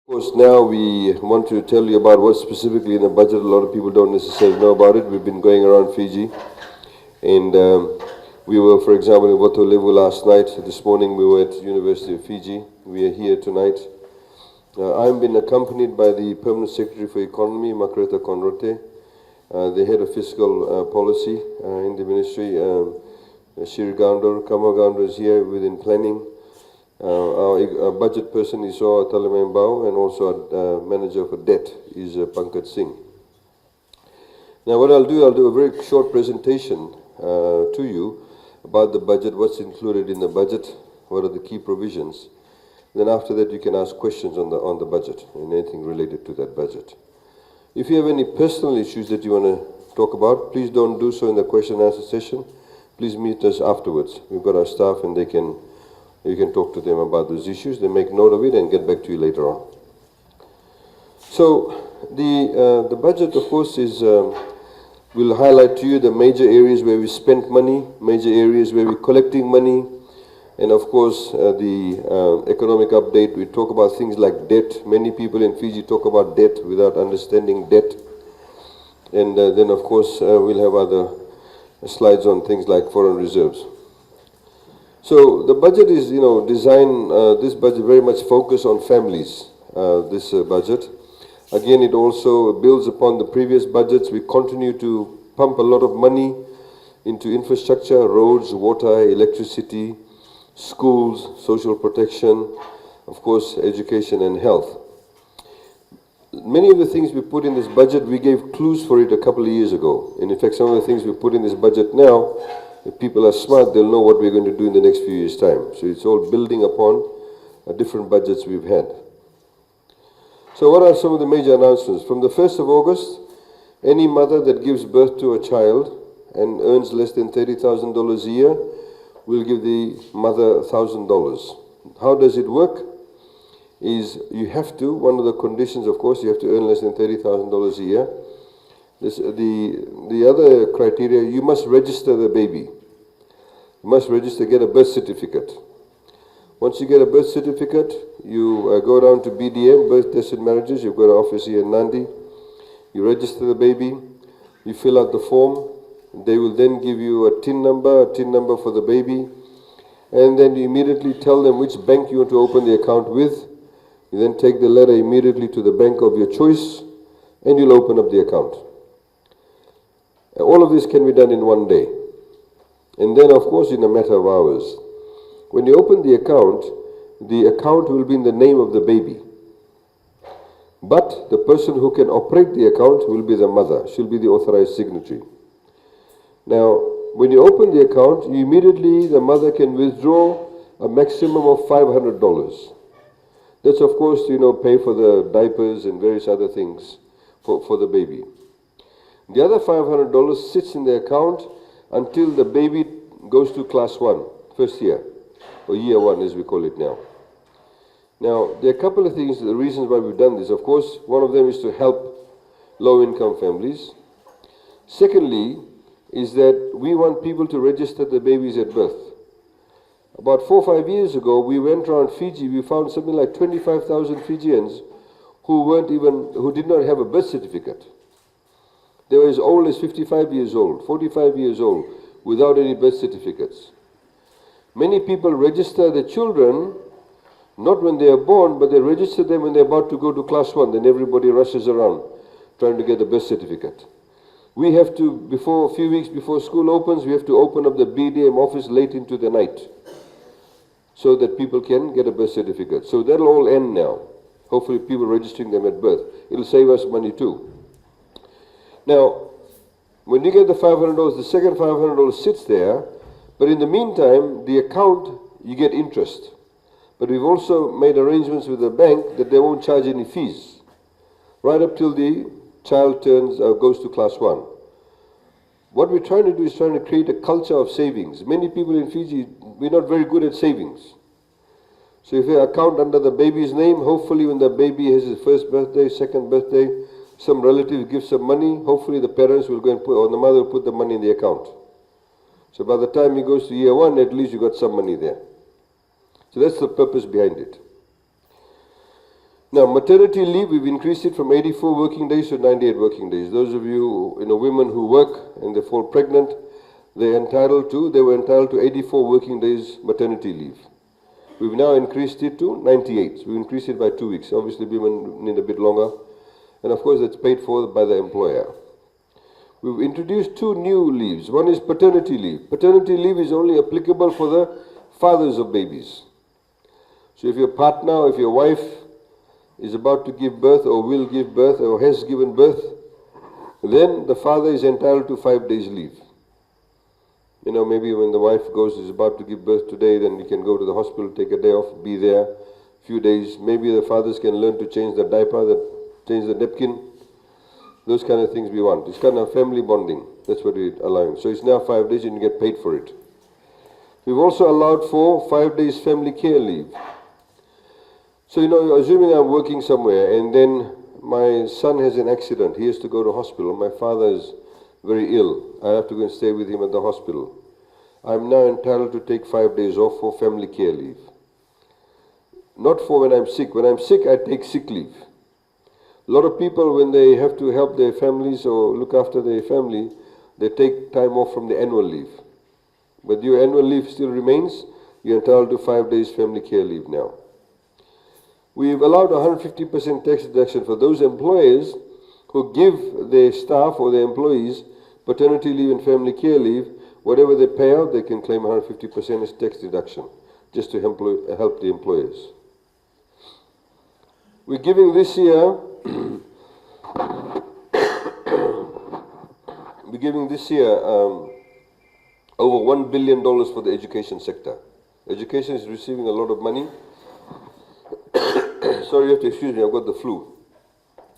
Of course, now we want to tell you about what's specifically in the budget. A lot of people don't necessarily know about it. We've been going around Fiji, and we were, for example, in Watolevu last night. This morning we were at the University of Fiji. We are here tonight. I've been accompanied by the Permanent Secretary for Economy, Makreta Conrote, the Head of Fiscal Policy in the Ministry, Shiri Gaundor. Kama Gaundor is here within planning. Our budget person is Talamembao, and also our manager for debt is Pankaj Singh. Now what I'll do a very short presentation to you about the budget, what's included in the budget, what are the key provisions. Then after that you can ask questions on the budget and anything related to that budget. If you have any personal issues that you want to talk about, please don't do so in the question and answer session. Please meet us afterwards. We've got our staff and you can talk to them about those issues. They make note of it and get back to you later on. So the budget, of course, will highlight to you the major areas where we spent money, major areas where we're collecting money, and of course the economic update. We talk about things like debt. Many people in Fiji talk about debt without understanding debt. And then, of course, we'll have other slides on things like foreign reserves. So the budget is, designed, this budget very much focused on families, this budget. Again, it also builds upon the previous budgets. We continue to pump a lot of money into infrastructure, roads, water, electricity, schools, social protection, of course, education and health. Many of the things we put in this budget, we gave clues for it a couple of years ago. And in fact, some of the things we put in this budget now, if people are smart, they'll know what we're going to do in the next few years' time. So it's all building upon different budgets we've had. So what are some of the major announcements? From the 1st of August, any mother that gives birth to a child and earns less than $30,000 a year will give the mother $1,000. How does it work? Is you have to, one of the conditions, of course, you have to earn less than $30,000 a year. The other criteria, you must register the baby. You must register, get a birth certificate. Once you get a birth certificate, you go down to BDM, Birth Deaths and Marriages. You've got an office here in Nandi. You register the baby. You fill out the form. They will then give you a TIN number for the baby. And then you immediately tell them which bank you want to open the account with. You then take the letter immediately to the bank of your choice, and you'll open up the account. All of this can be done in one day. And then, of course, in a matter of hours. When you open the account will be in the name of the baby. But the person who can operate the account will be the mother. She'll be the authorized signatory. Now, when you open the account, immediately the mother can withdraw a maximum of $500. That's, of course, pay for the diapers and various other things for the baby. The other $500 sits in the account until the baby goes to class 1, first year, or year 1 as we call it now. Now, there are a couple of things, the reasons why we've done this. Of course, one of them is to help low-income families. Secondly, is that we want people to register the babies at birth. About 4 or 5 years ago, we went around Fiji, we found something like 25,000 Fijians who did not have a birth certificate. They were as old as 55 years old, 45 years old, without any birth certificates. Many people register their children, not when they are born, but they register them when they're about to go to class 1. Then everybody rushes around trying to get a birth certificate. We have to, a few weeks before school opens, we have to open up the BDM office late into the night so that people can get a birth certificate. So that'll all end now. Hopefully people registering them at birth. It'll save us money too. Now, when you get the $500, the second $500 sits there, but in the meantime, the account, you get interest. But we've also made arrangements with the bank that they won't charge any fees, right up till the child goes to class 1. What we're trying to do is trying to create a culture of savings. Many people in Fiji, we're not very good at savings. So if you account under the baby's name, hopefully when the baby has his first birthday, second birthday, some relative gives some money, hopefully the parents will go and or the mother will put the money in the account. So by the time he goes to year 1, at least you got some money there. So that's the purpose behind it. Now, maternity leave, we've increased it from 84 working days to 98 working days. Those of you, women who work and they fall pregnant, they were entitled to 84 working days maternity leave. We've now increased it to 98. So we've increased it by 2 weeks. Obviously, women need a bit longer. And of course, that's paid for by the employer. We've introduced 2 new leaves. One is paternity leave. Paternity leave is only applicable for the fathers of babies. So if your partner or if your wife is about to give birth or will give birth or has given birth, then the father is entitled to 5 days leave. Maybe when the wife is about to give birth today, then you can go to the hospital, take a day off, be there a few days. Maybe the fathers can learn to change the diaper, change the napkin. Those kind of things we want. It's kind of family bonding. That's what we're allowing. So it's now 5 days and you get paid for it. We've also allowed for 5 days family care leave. So, assuming I'm working somewhere and then my son has an accident, he has to go to hospital, my father is very ill, I have to go and stay with him at the hospital. I'm now entitled to take 5 days off for family care leave. Not for when I'm sick. When I'm sick, I take sick leave. A lot of people, when they have to help their families or look after their family, they take time off from the annual leave. But your annual leave still remains. You're entitled to 5 days family care leave now. We've allowed 150% tax deduction for those employers who give their staff or their employees paternity leave and family care leave. Whatever they pay out, they can claim 150% as tax deduction, just to help the employers. We're giving this year, over $1 billion for the education sector. Education is receiving a lot of money. Sorry, you have to excuse me, I've got the flu.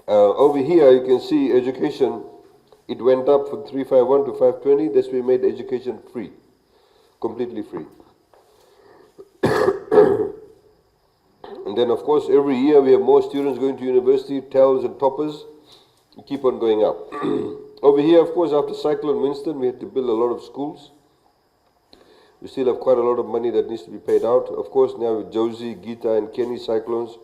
Over here, you can see education, it went up from 351 to 520. That's why we made education free, completely free. And then, of course, every year we have more students going to university, TELs and toppers. We keep on going up. Over here, of course, after Cyclone Winston, we had to build a lot of schools. We still have quite a lot of money that needs to be paid out. Of course, now with Josie, Gita, and Kenny cyclones,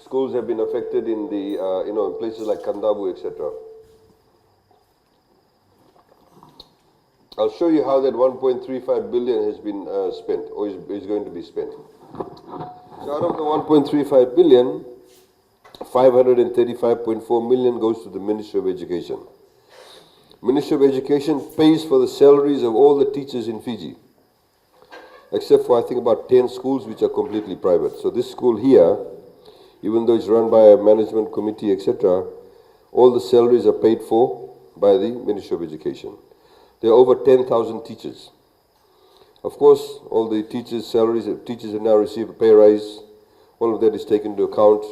schools have been affected in the, in places like Kandabu, etc. I'll show you how that 1.35 billion has been spent, or is going to be spent. So out of the 1.35 billion, 535.4 million goes to the Ministry of Education. Ministry of Education pays for the salaries of all the teachers in Fiji, except for I think about 10 schools which are completely private. So this school here, even though it's run by a management committee, etc., all the salaries are paid for by the Ministry of Education. There are over 10,000 teachers. Of course, all the teachers' salaries, teachers have now received a pay rise. All of that is taken into account.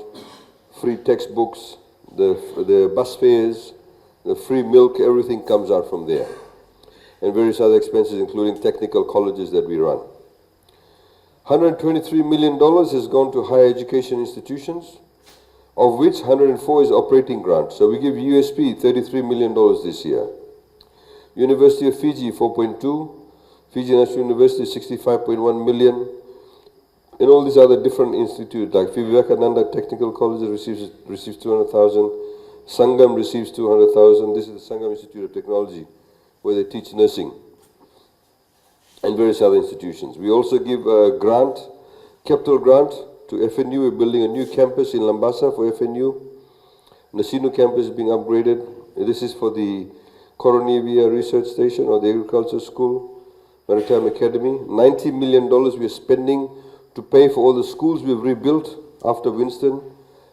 Free textbooks, the bus fares, the free milk, everything comes out from there. And various other expenses, including technical colleges that we run. $123 million has gone to higher education institutions, of which 104 is operating grant. So we give USP $33 million this year. University of Fiji, 4.2. Fiji National University, 65.1 million. And all these other different institutes, like Vivekananda Technical College receives 200,000. Sangam receives 200,000. This is the Sangam Institute of Technology, where they teach nursing, and various other institutions. We also give a grant, capital grant to FNU. We're building a new campus in Lambasa for FNU. Nasinu campus is being upgraded. This is for the Coronavia Research Station or the Agriculture School, Maritime Academy. $90 million we are spending to pay for all the schools we've rebuilt after Winston,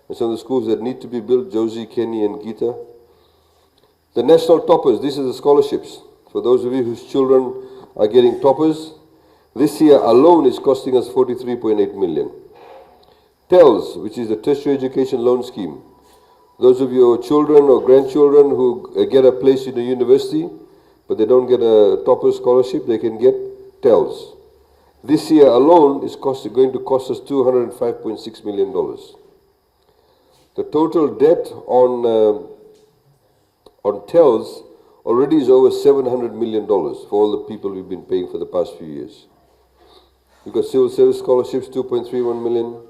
and some of the schools that need to be built, Josie, Kenny, and Gita. The national toppers, these are the scholarships. For those of you whose children are getting toppers, this year alone is costing us $43.8 million. TELS, which is the Tertiary Education Loan Scheme. Those of your children or grandchildren who get a place in a university, but they don't get a topper scholarship, they can get TELS. This year alone is going to cost us $205.6 million. The total debt on TELS already is over $700 million for all the people we've been paying for the past few years. We've got civil service scholarships, 2.31 million,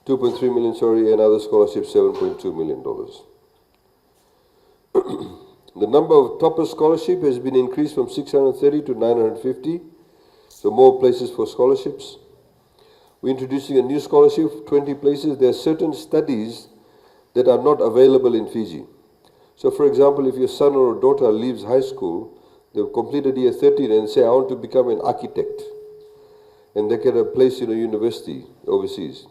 2.3 million, sorry, and other scholarships, $7.2 million. The number of topper scholarship has been increased from 630 to 950, so more places for scholarships. We're introducing a new scholarship, 20 places. There are certain studies that are not available in Fiji. So for example, if your son or daughter leaves high school, they've completed year 13 and say, I want to become an architect. And they get a place in a university overseas.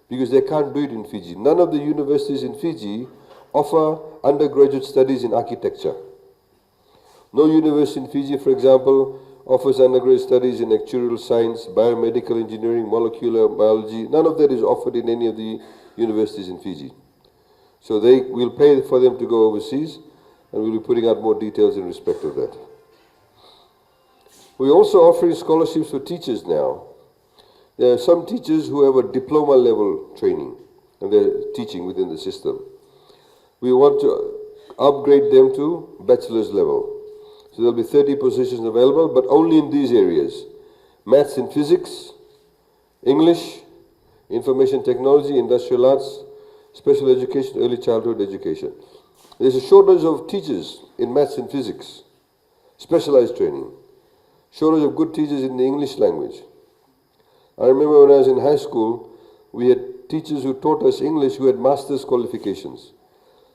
Because they can't do it in Fiji. None of the universities in Fiji offer undergraduate studies in architecture. No university in Fiji, for example, offers undergraduate studies in actuarial science, biomedical engineering, molecular biology. None of that is offered in any of the universities in Fiji. So we'll pay for them to go overseas, and we'll be putting out more details in respect of that. We're also offering scholarships for teachers now. There are some teachers who have a diploma level training, and they're teaching within the system. We want to upgrade them to bachelor's level. So there'll be 30 positions available, but only in these areas: maths and physics, English, information technology, industrial arts, special education, early childhood education. There's a shortage of teachers in maths and physics, specialized training. Shortage of good teachers in the English language. I remember when I was in high school, we had teachers who taught us English who had master's qualifications,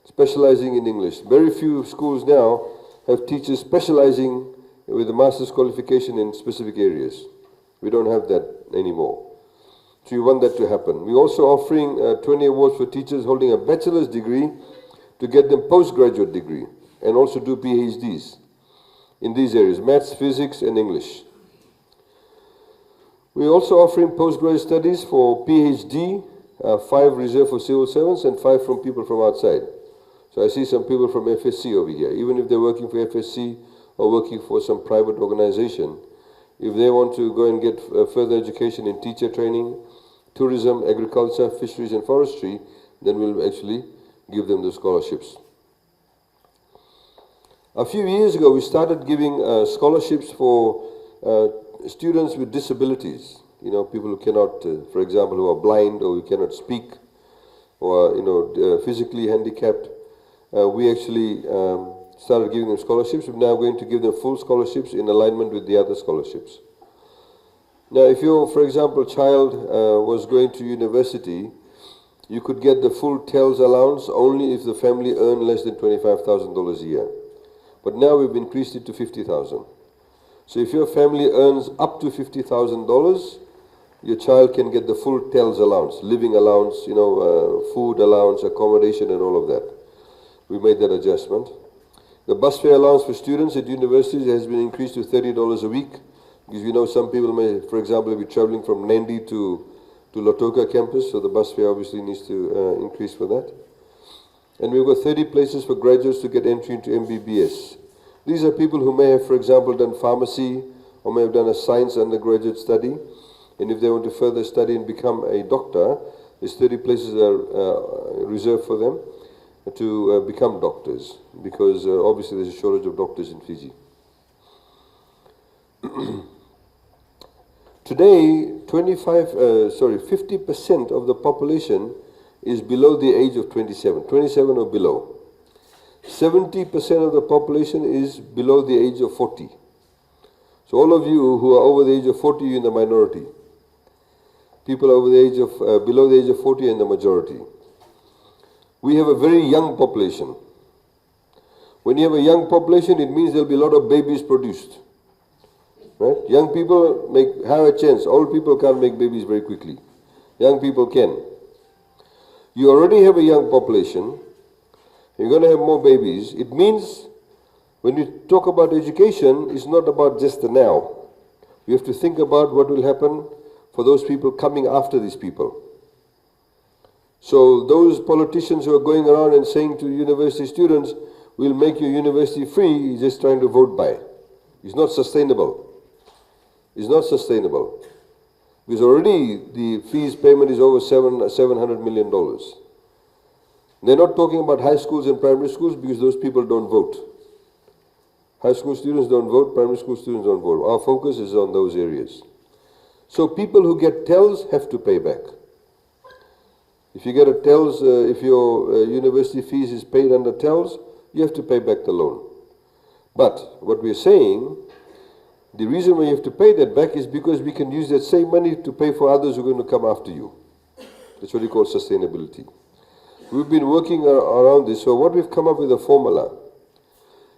specializing in English. Very few schools now have teachers specializing with a master's qualification in specific areas. We don't have that anymore. So we want that to happen. We're also offering 20 awards for teachers holding a bachelor's degree to get them postgraduate degree and also do PhDs in these areas: maths, physics, and English. We're also offering postgraduate studies for PhD, 5 reserved for civil servants and 5 from people from outside. So I see some people from FSC over here. Even if they're working for FSC or working for some private organization, if they want to go and get further education in teacher training, tourism, agriculture, fisheries, and forestry, then we'll actually give them the scholarships. A few years ago, we started giving scholarships for students with disabilities. You know, people who cannot, for example, who are blind or who cannot speak, or physically handicapped. We actually started giving them scholarships. We're now going to give them full scholarships in alignment with the other scholarships. Now, if your, for example, child was going to university, you could get the full TELS allowance only if the family earned less than $25,000 a year. But now we've increased it to $50,000. So if your family earns up to $50,000, your child can get the full TELS allowance, living allowance, food allowance, accommodation, and all of that. We made that adjustment. The bus fare allowance for students at universities has been increased to $30 a week, because we know some people may, for example, be traveling from Nandi to Lautoka campus, so the bus fare obviously needs to increase for that. And we've got 30 places for graduates to get entry into MBBS. These are people who may have, for example, done pharmacy or may have done a science undergraduate study. And if they want to further study and become a doctor, there's 30 places that are reserved for them to become doctors, because obviously there's a shortage of doctors in Fiji. Today, 50% of the population is below the age of 27 or below. 70% of the population is below the age of 40. So all of you who are over the age of 40, you're in the minority. People over the age of, below the age of 40 are in the majority. We have a very young population. When you have a young population, it means there'll be a lot of babies produced. Right? Young people have a chance. Old people can't make babies very quickly. Young people can. You already have a young population. You're going to have more babies. It means when you talk about education, it's not about just the now. You have to think about what will happen for those people coming after these people. So those politicians who are going around and saying to university students, we'll make your university free, he's just trying to vote by. It's not sustainable. It's not sustainable. Because already the fees payment is over $700 million. They're not talking about high schools and primary schools because those people don't vote. High school students don't vote, primary school students don't vote. Our focus is on those areas. So people who get TELS have to pay back. If you get a TELS, if your university fees is paid under TELS, you have to pay back the loan. But what we're saying, the reason why you have to pay that back is because we can use that same money to pay for others who are going to come after you. That's what we call sustainability. We've been working around this. So what we've come up with a formula.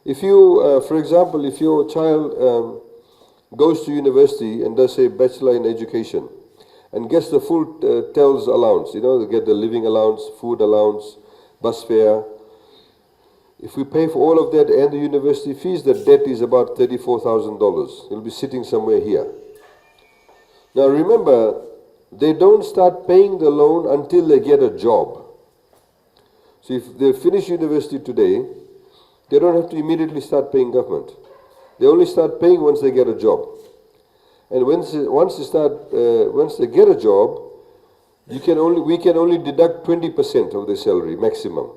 If you, for example, if your child goes to university and does a bachelor in education and gets the full TELS allowance, they get the living allowance, food allowance, bus fare. If we pay for all of that and the university fees, the debt is about $34,000. It'll be sitting somewhere here. Now remember, they don't start paying the loan until they get a job. So if they finish university today, they don't have to immediately start paying government. They only start paying once they get a job. And once they get a job, we can only deduct 20% of their salary maximum.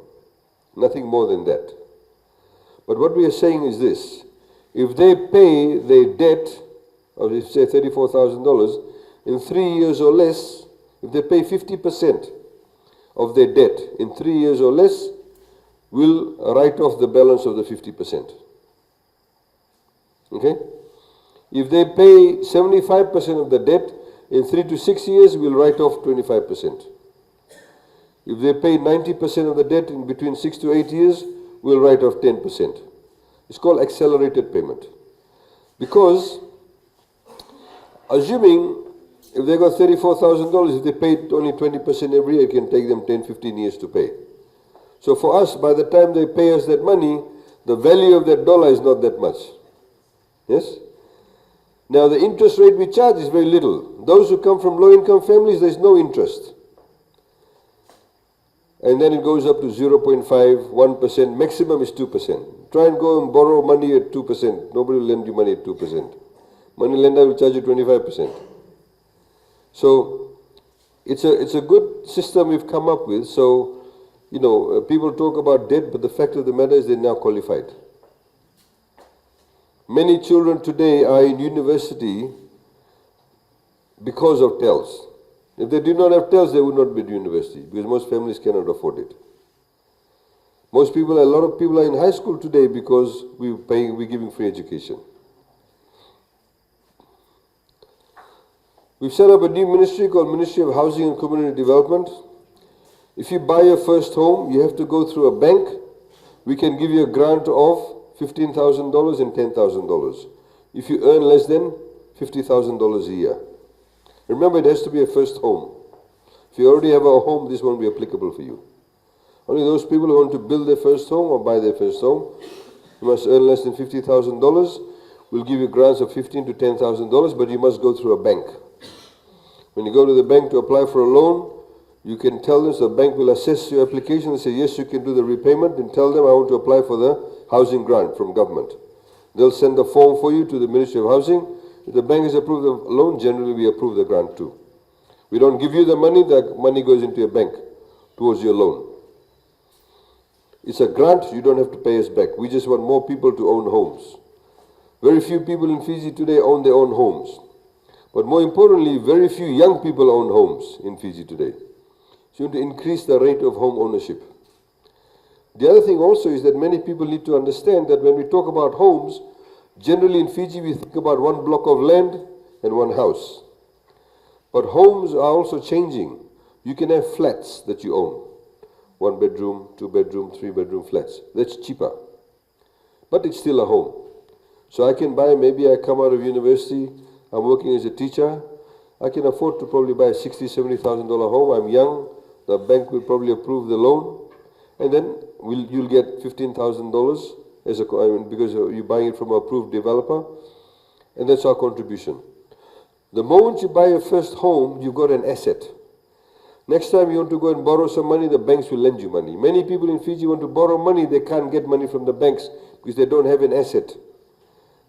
Nothing more than that. But what we are saying is this. If they pay their debt, or if say $34,000, in 3 years or less, if they pay 50% of their debt in 3 years or less, we'll write off the balance of the 50%. Okay? If they pay 75% of the debt, in 3 to 6 years, we'll write off 25%. If they pay 90% of the debt in between 6 to 8 years, we'll write off 10%. It's called accelerated payment. Because, assuming if they got $34,000, if they paid only 20% every year, it can take them 10, 15 years to pay. So for us, by the time they pay us that money, the value of that dollar is not that much. Yes? Now the interest rate we charge is very little. Those who come from low-income families, there's no interest. And then it goes up to 0.5, 1%, maximum is 2%. Try and go and borrow money at 2%. Nobody will lend you money at 2%. Money lender will charge you 25%. So it's a good system we've come up with. So, people talk about debt, but the fact of the matter is they're now qualified. Many children today are in university because of TELS. If they did not have TELS, they would not be at university because most families cannot afford it. A lot of people are in high school today because we're giving free education. We've set up a new ministry called Ministry of Housing and Community Development. If you buy your first home, you have to go through a bank. We can give you a grant of $15,000 and $10,000. If you earn less than $50,000 a year. Remember, it has to be a first home. If you already have a home, this won't be applicable for you. Only those people who want to build their first home or buy their first home, you must earn less than $50,000. We'll give you grants of $15,000 to $10,000, but you must go through a bank. When you go to the bank to apply for a loan, you can tell them, so the bank will assess your application and say, yes, you can do the repayment, and tell them I want to apply for the housing grant from government. They'll send a form for you to the Ministry of Housing. If the bank has approved the loan, generally we approve the grant too. We don't give you the money goes into your bank towards your loan. It's a grant, you don't have to pay us back. We just want more people to own homes. Very few people in Fiji today own their own homes. But more importantly, very few young people own homes in Fiji today. So you want to increase the rate of home ownership. The other thing also is that many people need to understand that when we talk about homes, generally in Fiji we think about one block of land and one house. But homes are also changing. You can have flats that you own. 1 bedroom, 2 bedroom, 3 bedroom flats. That's cheaper. But it's still a home. So I can buy, maybe I come out of university, I'm working as a teacher, I can afford to probably buy a $60,000, $70,000 home. I'm young, the bank will probably approve the loan, and then you'll get $15,000 because you're buying it from an approved developer, and that's our contribution. The moment you buy your first home, you've got an asset. Next time you want to go and borrow some money, the banks will lend you money. Many people in Fiji want to borrow money, they can't get money from the banks because they don't have an asset.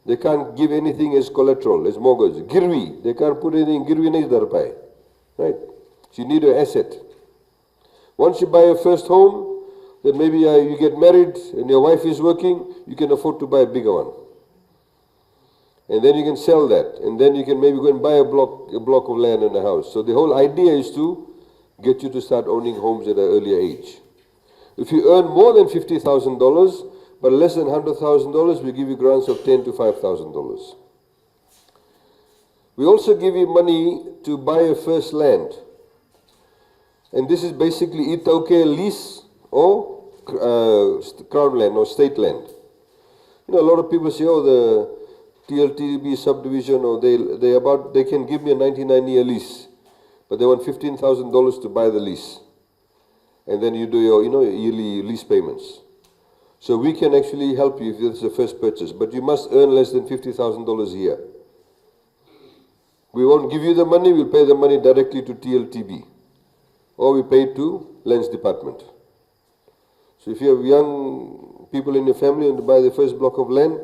They can't give anything as collateral, as mortgage. Girvi, they can't put anything, girvi nahi darpai. Right? So you need an asset. Once you buy your first home, then maybe you get married and your wife is working, you can afford to buy a bigger one. And then you can sell that. And then you can maybe go and buy a block of land and a house. So the whole idea is to get you to start owning homes at an earlier age. If you earn more than $50,000, but less than $100,000, we give you grants of $10,000 to $5,000. We also give you money to buy a first land. And this is basically itauke lease or crown land or state land. You know, a lot of people say, oh, the TLTB subdivision, or they can give me a 99-year lease, but they want $15,000 to buy the lease. And then you do your, yearly lease payments. So we can actually help you if it's the first purchase, but you must earn less than $50,000 a year. We won't give you the money, we'll pay the money directly to TLTB, or we pay to Lands Department. So if you have young people in your family and to buy the first block of land,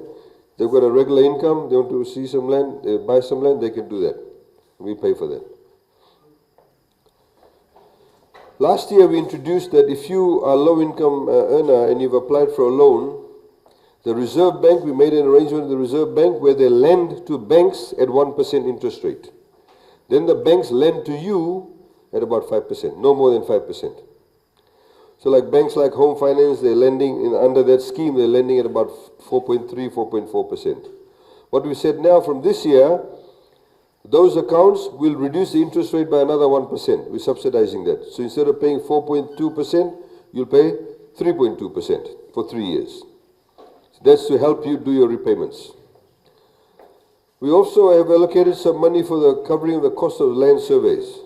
they've got a regular income, they want to see some land, they buy some land, they can do that. We pay for that. Last year we introduced that if you are a low-income earner and you've applied for a loan, the Reserve Bank, we made an arrangement with the Reserve Bank where they lend to banks at 1% interest rate. Then the banks lend to you at about 5%, no more than 5%. So like banks like Home Finance, they're lending, under that scheme, they're lending at about 4.3, 4.4%. What we said now from this year, those accounts will reduce the interest rate by another 1%. We're subsidizing that. So instead of paying 4.2%, you'll pay 3.2% for 3 years. So that's to help you do your repayments. We also have allocated some money for the covering of the cost of land surveys.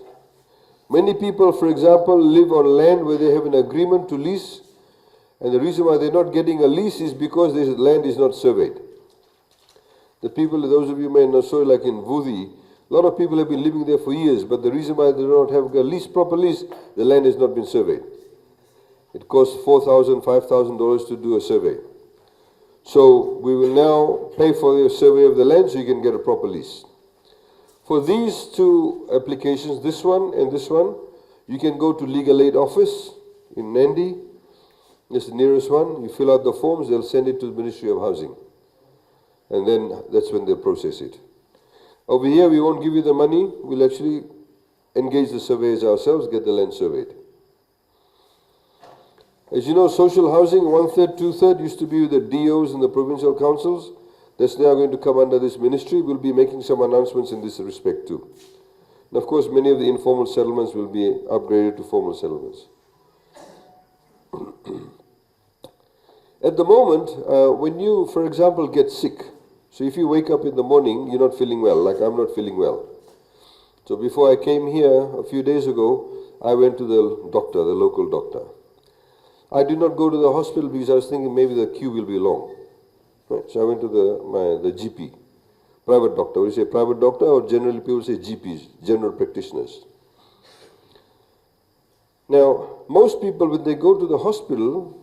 Many people, for example, live on land where they have an agreement to lease, and the reason why they're not getting a lease is because this land is not surveyed. The people, those of you may know, so like in Vudi, a lot of people have been living there for years, but the reason why they do not have a lease, proper lease, the land has not been surveyed. It costs $4,000, $5,000 to do a survey. So we will now pay for the survey of the land so you can get a proper lease. For these two applications, this one and this one, you can go to Legal Aid Office in Nandi. It's the nearest one. You fill out the forms, they'll send it to the Ministry of Housing. And then that's when they'll process it. Over here, we won't give you the money. We'll actually engage the surveyors ourselves, get the land surveyed. As you know, social housing, 1/3, 2/3 used to be with the DOs and the provincial councils. That's now going to come under this ministry. We'll be making some announcements in this respect too. And of course, many of the informal settlements will be upgraded to formal settlements. At the moment, when you, for example, get sick, so if you wake up in the morning, you're not feeling well, like I'm not feeling well. So before I came here a few days ago, I went to the doctor, the local doctor. I did not go to the hospital because I was thinking maybe the queue will be long. Right? So I went to the GP, private doctor. When you say private doctor, or generally people say GPs, general practitioners. Now, most people, when they go to the hospital,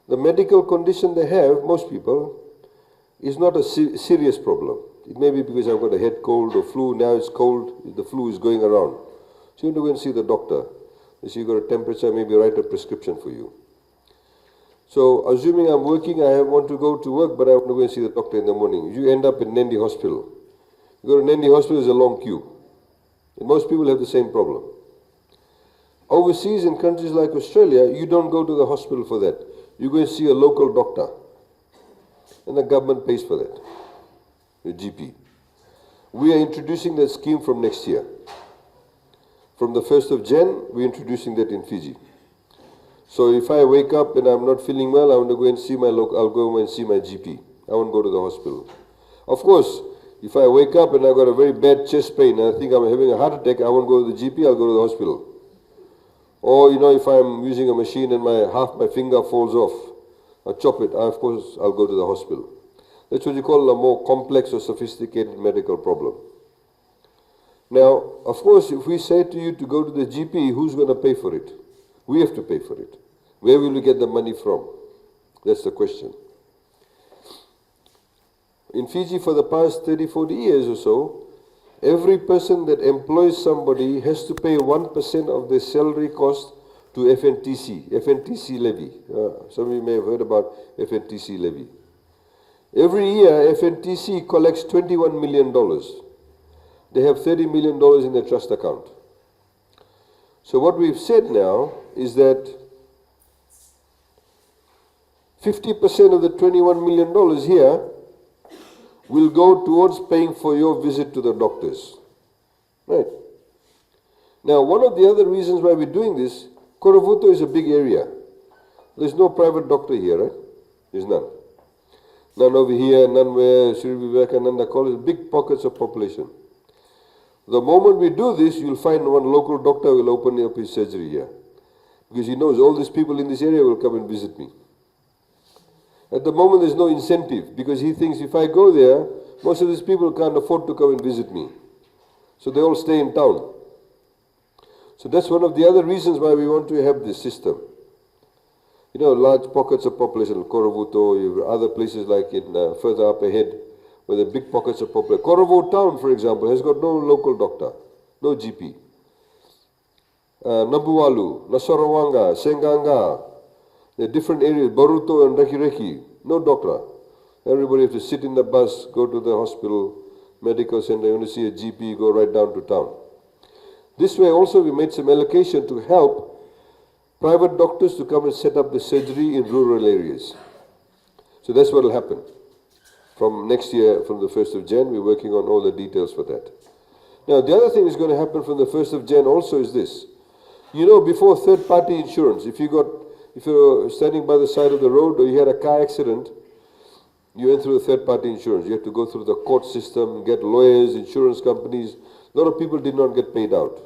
the medical condition they have, most people, is not a serious problem. It may be because I've got a head cold or flu, now it's cold, the flu is going around. So you have to go and see the doctor. If you've got a temperature, maybe write a prescription for you. So assuming I'm working, I want to go to work, but I want to go and see the doctor in the morning. You end up in Nandi Hospital. You go to Nandi Hospital, there's a long queue. And most people have the same problem. Overseas, in countries like Australia, you don't go to the hospital for that. You go and see a local doctor. And the government pays for that, the GP. We are introducing that scheme from next year. From the 1st of Jan, we're introducing that in Fiji. So if I wake up and I'm not feeling well, I want to go and see I'll go and see my GP. I won't go to the hospital. Of course, if I wake up and I've got a very bad chest pain and I think I'm having a heart attack, I won't go to the GP, I'll go to the hospital. Or, if I'm using a machine and half my finger falls off, I chop it, of course, I'll go to the hospital. That's what you call a more complex or sophisticated medical problem. Now, of course, if we say to you to go to the GP, who's going to pay for it? We have to pay for it. Where will we get the money from? That's the question. In Fiji, for the past 30, 40 years or so, every person that employs somebody has to pay 1% of their salary cost to FNTC levy. Some of you may have heard about FNTC levy. Every year, FNTC collects $21 million. They have $30 million in their trust account. So what we've said now is that 50% of the $21 million here will go towards paying for your visit to the doctors. Right? Now, one of the other reasons why we're doing this, Korovuto is a big area. There's no private doctor here, right? There's none. None over here, none where Sri Vivekananda College, big pockets of population. The moment we do this, you'll find one local doctor will open up his surgery here. Because he knows all these people in this area will come and visit me. At the moment, there's no incentive, because he thinks if I go there, most of these people can't afford to come and visit me. So they all stay in town. So that's one of the other reasons why we want to have this system. You know, large pockets of population, Korovuto, you have other places like in further up ahead, where there are big pockets of population. Korovo town, for example, has got no local doctor, no GP. Nabualu, Nasarawanga, Senganga, there are different areas, Baruto and Reki, no doctor. Everybody has to sit in the bus, go to the hospital, medical center, you want to see a GP, go right down to town. This way also we made some allocation to help private doctors to come and set up the surgery in rural areas. So that's what will happen. From next year, from the 1st of Jan, we're working on all the details for that. Now, the other thing that's going to happen from the 1st of Jan also is this. You know, before third-party insurance, if you're standing by the side of the road or you had a car accident, you went through the third-party insurance. You have to go through the court system, get lawyers, insurance companies. A lot of people did not get paid out.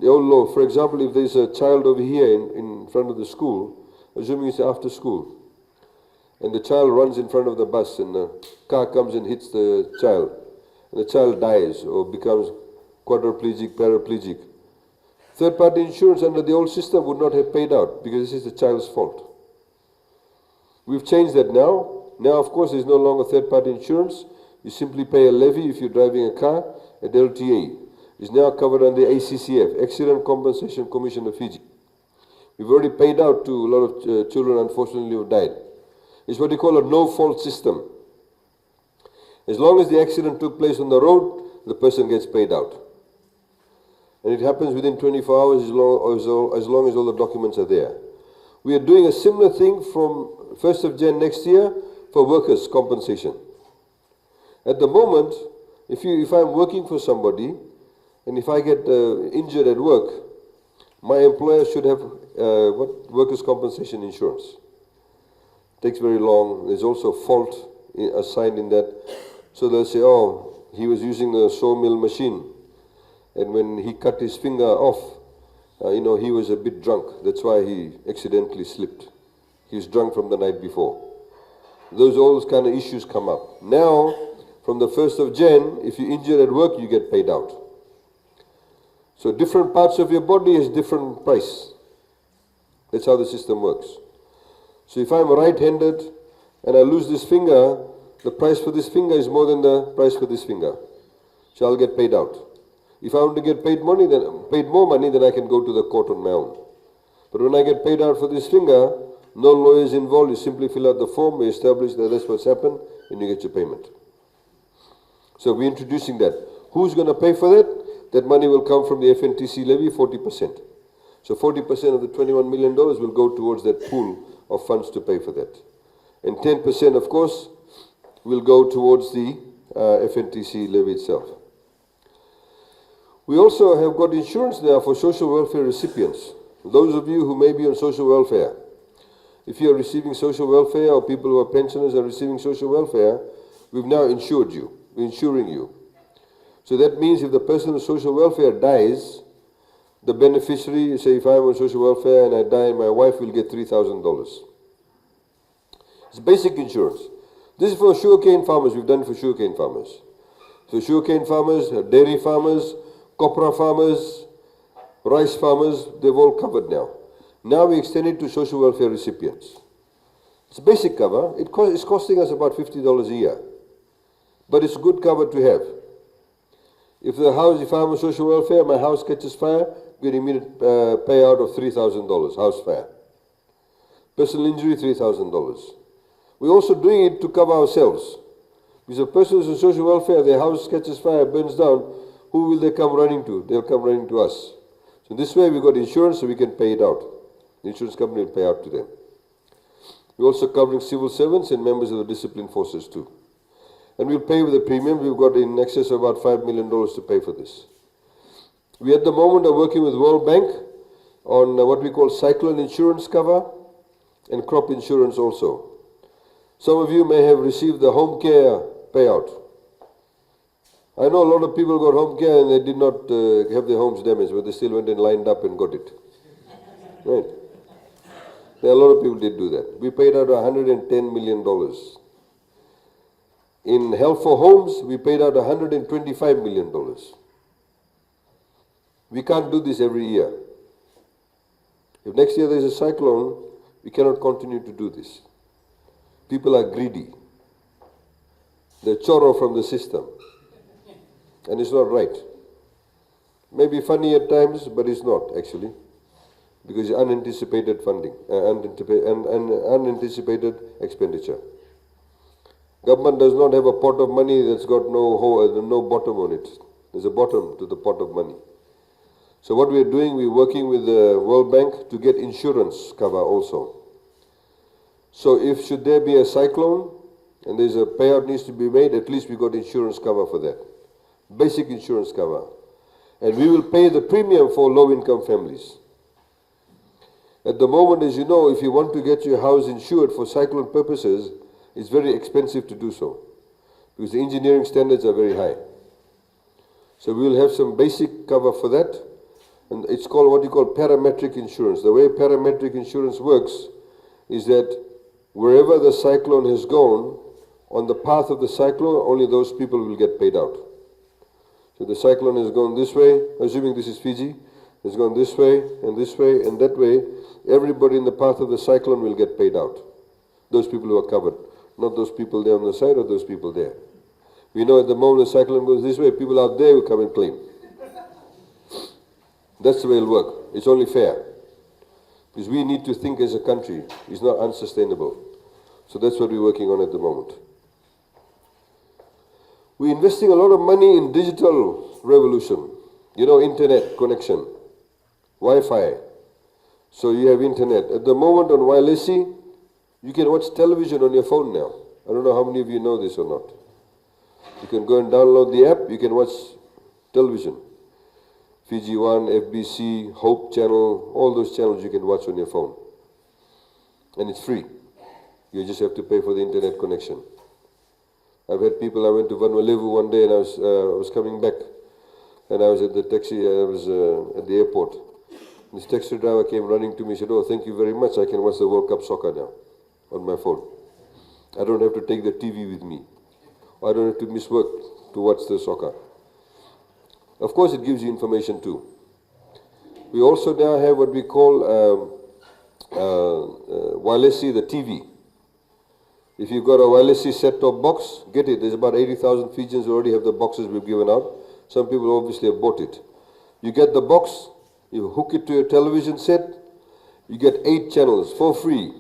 The old law, for example, if there's a child over here in front of the school, assuming it's after school, and the child runs in front of the bus and the car comes and hits the child, and the child dies or becomes quadriplegic, paraplegic, third-party insurance under the old system would not have paid out because this is the child's fault. We've changed that now. Now, of course, there's no longer third-party insurance. You simply pay a levy if you're driving a car at LTA. It's now covered under ACCF, Accident Compensation Commission of Fiji. We've already paid out to a lot of children, unfortunately, who died. It's what they call a no-fault system. As long as the accident took place on the road, the person gets paid out. And it happens within 24 hours as long as all the documents are there. We are doing a similar thing from 1st of Jan next year for workers' compensation. At the moment, if I'm working for somebody, and if I get injured at work, my employer should have workers' compensation insurance. It takes very long. There's also fault assigned in that. So they'll say, oh, he was using the sawmill machine, and when he cut his finger off, he was a bit drunk. That's why he accidentally slipped. He was drunk from the night before. All those kind of issues come up. Now, from the 1st of Jan, if you're injured at work, you get paid out. So different parts of your body has different price. That's how the system works. So if I'm right-handed and I lose this finger, the price for this finger is more than the price for this finger. So I'll get paid out. If I want to get paid more money, then I can go to the court on my own. But when I get paid out for this finger, no lawyers involved. You simply fill out the form, we establish that that's what's happened, and you get your payment. So we're introducing that. Who's going to pay for that? That money will come from the FNTC levy, 40%. So 40% of the $21 million will go towards that pool of funds to pay for that. And 10%, of course, will go towards the FNTC levy itself. We also have got insurance now for social welfare recipients. Those of you who may be on social welfare, if you are receiving social welfare or people who are pensioners are receiving social welfare, we've now insured you. We're insuring you. So that means if the person on social welfare dies, the beneficiary, say if I'm on social welfare and I die, my wife will get $3,000. It's basic insurance. This is for sugarcane farmers. We've done it for sugarcane farmers. So sugarcane farmers, dairy farmers, copra farmers, rice farmers, they've all covered now. Now we extend it to social welfare recipients. It's a basic cover. It's costing us about $50 a year. But it's good cover to have. If I'm on social welfare, my house catches fire, get immediate payout of $3,000, house fire. Personal injury, $3,000. We're also doing it to cover ourselves. Because if a person is on social welfare, their house catches fire, burns down, who will they come running to? They'll come running to us. So this way we've got insurance so we can pay it out. The insurance company will pay out to them. We're also covering civil servants and members of the discipline forces too. And we'll pay with the premium. We've got in excess of about $5 million to pay for this. We at the moment are working with World Bank on what we call cyclone insurance cover and crop insurance also. Some of you may have received the home care payout. I know a lot of people got home care and they did not have their homes damaged, but they still went and lined up and got it. Right? There are a lot of people did do that. We paid out $110 million. In Help for Homes, we paid out $125 million. We can't do this every year. If next year there is a cyclone, we cannot continue to do this. People are greedy. They chorro from the system. And it's not right. Maybe funny at times, but it's not actually. Because it's unanticipated funding, unanticipated expenditure. Government does not have a pot of money that's got no bottom on it. There's a bottom to the pot of money. So what we're doing, we're working with the World Bank to get insurance cover also. So if should there be a cyclone and there's a payout needs to be made, at least we got insurance cover for that. Basic insurance cover. And we will pay the premium for low-income families. At the moment, as you know, if you want to get your house insured for cyclone purposes, it's very expensive to do so because the engineering standards are very high. So we will have some basic cover for that, and it's called what you call parametric insurance. The way parametric insurance works is that wherever the cyclone has gone, on the path of the cyclone, only those people will get paid out. So the cyclone has gone this way, assuming this is Fiji, it's gone this way, and that way, everybody in the path of the cyclone will get paid out. Those people who are covered, not those people there on the side or those people there. We know at the moment the cyclone goes this way, people out there will come and claim. That's the way it'll work. It's only fair. Because we need to think as a country. It's not unsustainable. So that's what we're working on at the moment. We're investing a lot of money in digital revolution. You know, internet connection, Wi-Fi. So you have internet. At the moment on Wailesi, you can watch television on your phone now. I don't know how many of you know this or not. You can go and download the app, you can watch television. Fiji One, FBC, Hope Channel, all those channels you can watch on your phone. And it's free. You just have to pay for the internet connection. I've had people, I went to Vanuatu one day and I was coming back and I was at the taxi, I was at the airport. This taxi driver came running to me and said, "Oh, thank you very much, I can watch the World Cup soccer now on my phone. I don't have to take the TV with me. I don't have to miss work to watch the soccer." Of course, it gives you information too. We also now have what we call Wailesi, the TV. If you've got a Wailesi set-top box, get it. There's about 80,000 Fijians who already have the boxes we've given out. Some people obviously have bought it. You get the box, you hook it to your television set, you get 8 channels for free.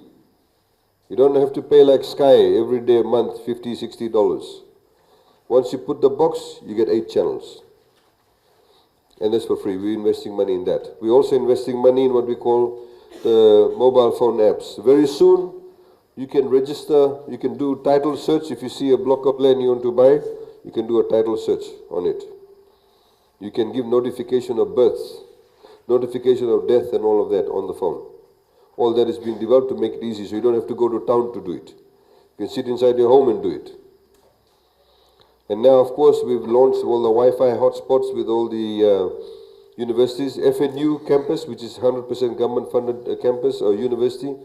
You don't have to pay like Sky every day, a month, $50, $60. Once you put the box, you get 8 channels. And that's for free. We're investing money in that. We're also investing money in what we call the mobile phone apps. Very soon, you can register, you can do title search. If you see a block of land you want to buy, you can do a title search on it. You can give notification of birth, notification of death and all of that on the phone. All that is being developed to make it easy, so you don't have to go to town to do it. You can sit inside your home and do it. And now, of course, we've launched all the Wi-Fi hotspots with all the universities. FNU campus, which is 100% government-funded campus or university,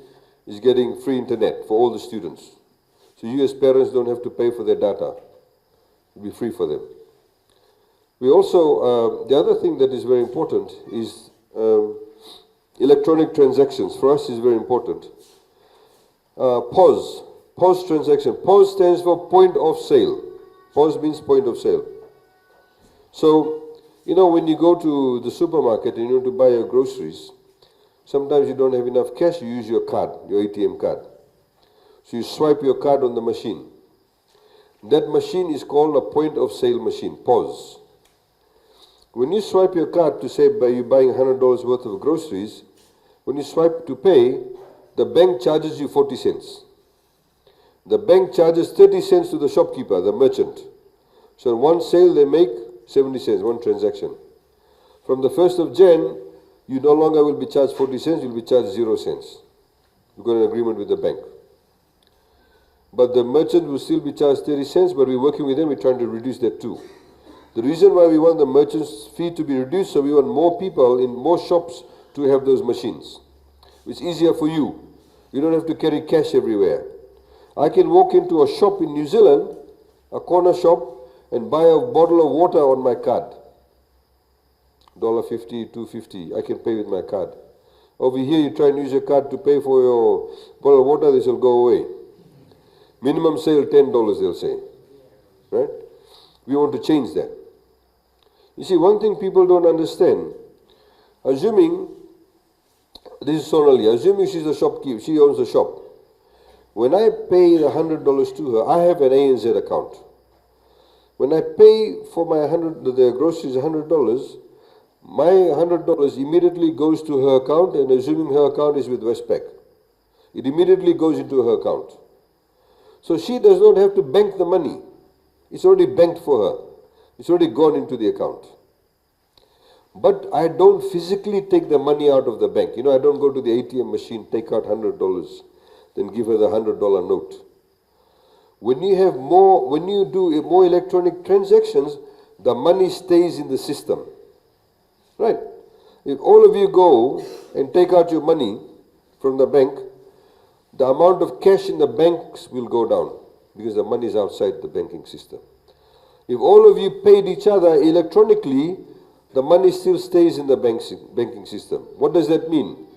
is getting free internet for all the students. So you as parents don't have to pay for their data. It'll be free for them. We also, the other thing that is very important is electronic transactions. For us is very important. POS transaction. POS stands for point of sale. POS means point of sale. So, you know, when you go to the supermarket and you want to buy your groceries, sometimes you don't have enough cash, you use your card, your ATM card. So you swipe your card on the machine. That machine is called a point of sale machine, POS. When you swipe your card to say you're buying $100 worth of groceries, when you swipe to pay, the bank charges you 40 cents. The bank charges 30 cents to the shopkeeper, the merchant. So in one sale they make 70 cents, one transaction. From the 1st of Jan, you no longer will be charged 40 cents, you'll be charged 0 cents. You've got an agreement with the bank. But the merchant will still be charged 30 cents, but we're working with them, we're trying to reduce that too. The reason why we want the merchant's fee to be reduced, so we want more people in more shops to have those machines. It's easier for you. You don't have to carry cash everywhere. I can walk into a shop in New Zealand, a corner shop, and buy a bottle of water on my card. $1.50, $2.50, I can pay with my card. Over here, you try and use your card to pay for your bottle of water, this will go away. Minimum sale $10, they'll say. Right? We want to change that. You see, one thing people don't understand, assuming, this is Sonali, assuming she's a shopkeeper, she owns a shop. When I pay the $100 to her, I have an ANZ account. When I pay for my the groceries $100, my $100 immediately goes to her account, and assuming her account is with Westpac, it immediately goes into her account. So she does not have to bank the money. It's already banked for her. It's already gone into the account. But I don't physically take the money out of the bank. You know, I don't go to the ATM machine, take out $100, then give her the $100 note. When you do more electronic transactions, the money stays in the system. Right? If all of you go and take out your money from the bank, the amount of cash in the banks will go down because the money is outside the banking system. If all of you paid each other electronically, the money still stays in the banking system. What does that mean?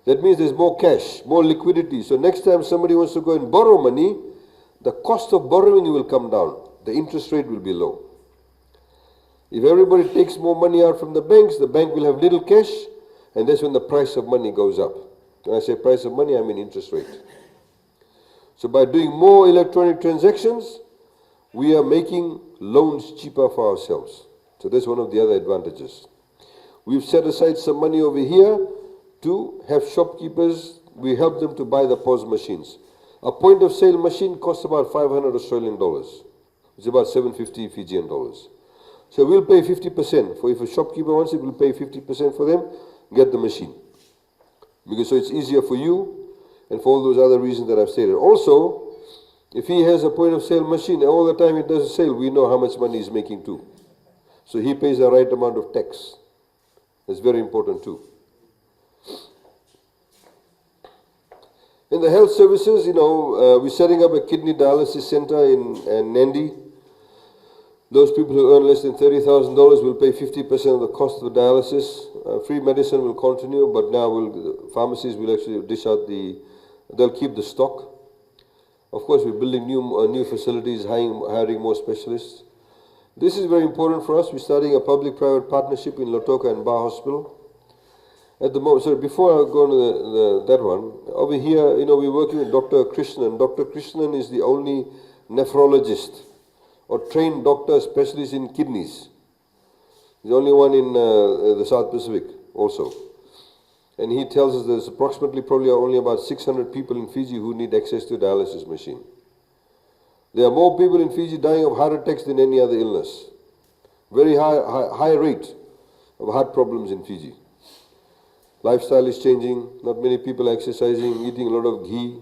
That means there's more cash, more liquidity. So next time somebody wants to go and borrow money, the cost of borrowing will come down. The interest rate will be low. If everybody takes more money out from the banks, the bank will have little cash, and that's when the price of money goes up. When I say price of money, I mean interest rate. So by doing more electronic transactions, we are making loans cheaper for ourselves. So that's one of the other advantages. We've set aside some money over here to have shopkeepers, we help them to buy the POS machines. A point of sale machine costs about 500 Australian dollars. It's about 750 Fijian dollars. So we'll pay 50%. For if a shopkeeper wants it, we'll pay 50% for them, get the machine. Because so it's easier for you and for all those other reasons that I've stated. Also, if he has a point of sale machine, all the time he does a sale, we know how much money he's making too. So he pays the right amount of tax. That's very important too. In the health services, we're setting up a kidney dialysis center in Nandi. Those people who earn less than $30,000 will pay 50% of the cost of the dialysis. Free medicine will continue, but now pharmacies will actually dish out they'll keep the stock. Of course, we're building new facilities, hiring more specialists. This is very important for us. We're starting a public-private partnership in Lautoka and Bar Hospital. At the moment, so before I go on that one, over here, we're working with Dr. Krishnan. Dr. Krishnan is the only nephrologist or trained doctor specialist in kidneys. He's the only one in the South Pacific also. And he tells us there's probably only about 600 people in Fiji who need access to a dialysis machine. There are more people in Fiji dying of heart attacks than any other illness. Very high rate of heart problems in Fiji. Lifestyle is changing, not many people are exercising, eating a lot of ghee,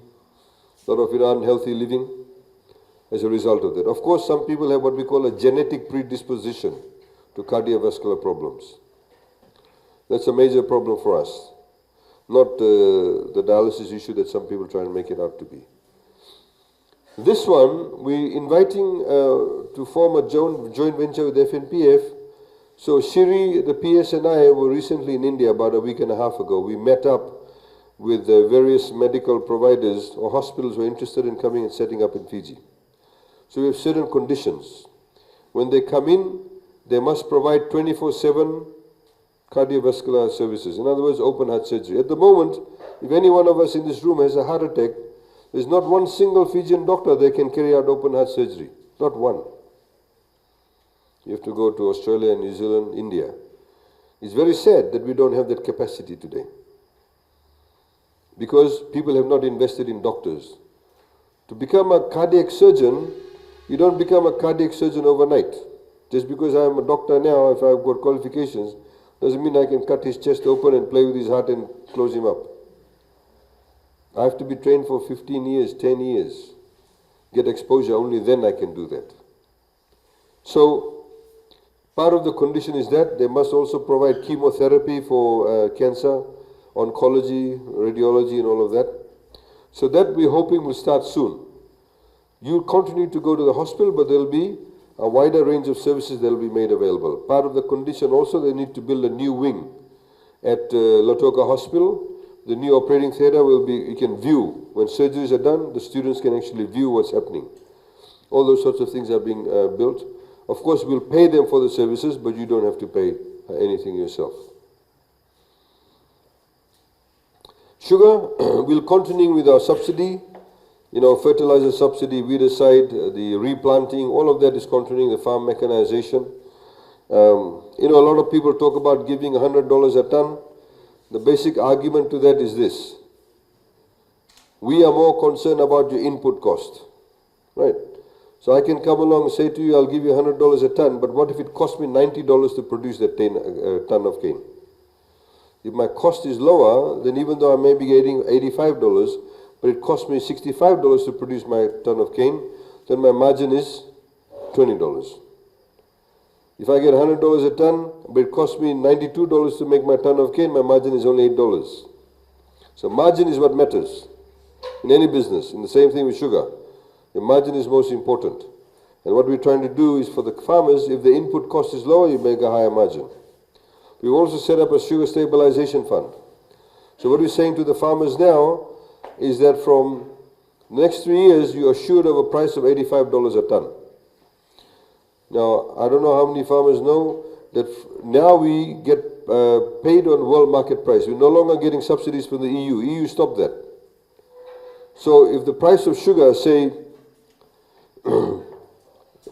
a lot of unhealthy living as a result of that. Of course, some people have what we call a genetic predisposition to cardiovascular problems. That's a major problem for us, not the dialysis issue that some people try and make it out to be. This one, we're inviting to form a joint venture with FNPF. So Shiri, the PS and I were recently in India about a week and a half ago. We met up with various medical providers or hospitals who are interested in coming and setting up in Fiji. So we have certain conditions. When they come in, they must provide 24/7 cardiovascular services. In other words, open heart surgery. At the moment, if any one of us in this room has a heart attack, There's not one single Fijian doctor that can carry out open heart surgery. Not one. You have to go to Australia, New Zealand, India. It's very sad that we don't have that capacity today. Because people have not invested in doctors. To become a cardiac surgeon, you don't become a cardiac surgeon overnight. Just because I'm a doctor now, if I've got qualifications, doesn't mean I can cut his chest open and play with his heart and close him up. I have to be trained for 15 years, 10 years. Get exposure, only then I can do that. So, part of the condition is that they must also provide chemotherapy for cancer, oncology, radiology and all of that. So that we're hoping will start soon. You'll continue to go to the hospital, but there'll be a wider range of services that will be made available. Part of the condition also, they need to build a new wing at Lautoka Hospital. The new operating theatre will be, you can view, when surgeries are done, the students can actually view what's happening. All those sorts of things are being built. Of course, we'll pay them for the services, but you don't have to pay anything yourself. Sugar, we'll continue with our subsidy. You know, fertilizer subsidy, weedicide, the replanting, all of that is continuing, the farm mechanization. You know, a lot of people talk about giving $100 a ton. The basic argument to that is this. We are more concerned about your input cost, right? So I can come along and say to you, I'll give you $100 a ton, but what if it costs me $90 to produce that ton of cane? If my cost is lower, then even though I may be getting $85, but it costs me $65 to produce my ton of cane, then my margin is $20. If I get $100 a ton, but it costs me $92 to make my ton of cane, my margin is only $8. So margin is what matters in any business. In the same thing with sugar. The margin is most important. And what we're trying to do is for the farmers, if the input cost is lower, you make a higher margin. We've also set up a sugar stabilization fund. So what we're saying to the farmers now is that from the next 3 years, you are assured of a price of $85 a ton. Now, I don't know how many farmers know that now we get paid on world market price. We're no longer getting subsidies from the EU. EU stopped that. So if the price of sugar, say,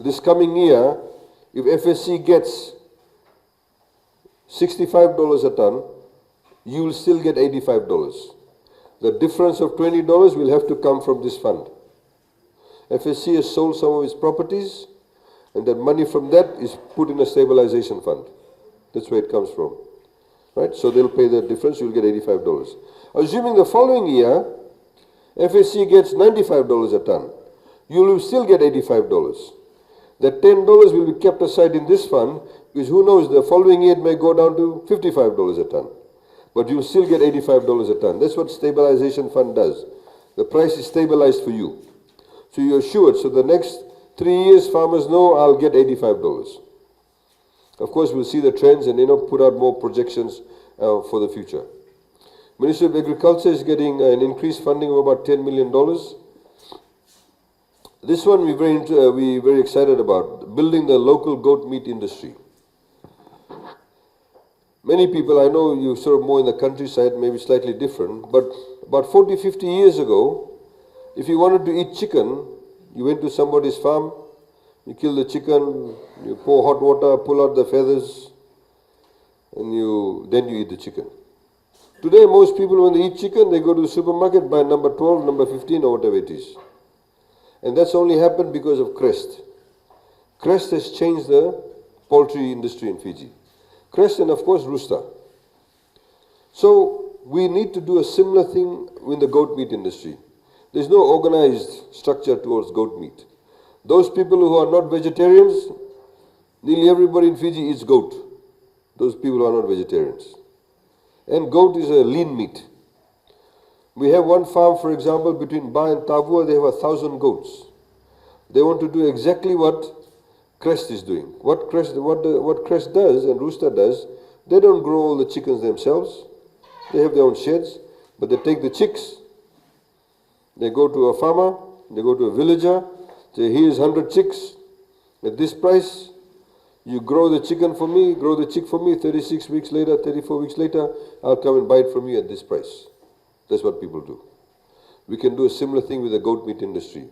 this coming year, if FSC gets $65 a ton, you will still get $85. The difference of $20 will have to come from this fund. FSC has sold some of its properties, and that money from that is put in a stabilization fund. That's where it comes from. Right? So they'll pay the difference, you'll get $85. Assuming the following year, FSC gets $95 a ton, you will still get $85. That $10 will be kept aside in this fund, because who knows, the following year it may go down to $55 a ton. But you'll still get $85 a ton. That's what stabilization fund does. The price is stabilized for you. So you're assured. So the next 3 years, farmers know I'll get $85. Of course, we'll see the trends and put out more projections for the future. Ministry of Agriculture is getting an increased funding of about $10 million. This one we're very excited about, building the local goat meat industry. Many people, I know you sort of more in the countryside, maybe slightly different, but about 40, 50 years ago, if you wanted to eat chicken, you went to somebody's farm, you kill the chicken, you pour hot water, pull out the feathers, and then you eat the chicken. Today, most people, when they eat chicken, they go to the supermarket, buy number 12, number 15, or whatever it is. And that's only happened because of Crest. Crest has changed the poultry industry in Fiji. Crest and, of course, Rooster. So we need to do a similar thing in the goat meat industry. There's no organized structure towards goat meat. Those people who are not vegetarians, nearly everybody in Fiji eats goat. Those people who are not vegetarians. And goat is a lean meat. We have one farm, for example, between Ba and Tavua, they have 1,000 goats. They want to do exactly what Crest is doing. What Crest does and Rooster does, they don't grow all the chickens themselves. They have their own sheds, but they take the chicks, they go to a farmer, they go to a villager, say, here's 100 chicks at this price. You grow the chicken for me, grow the chick for me, 36 weeks later, 34 weeks later, I'll come and buy it from you at this price. That's what people do. We can do a similar thing with the goat meat industry.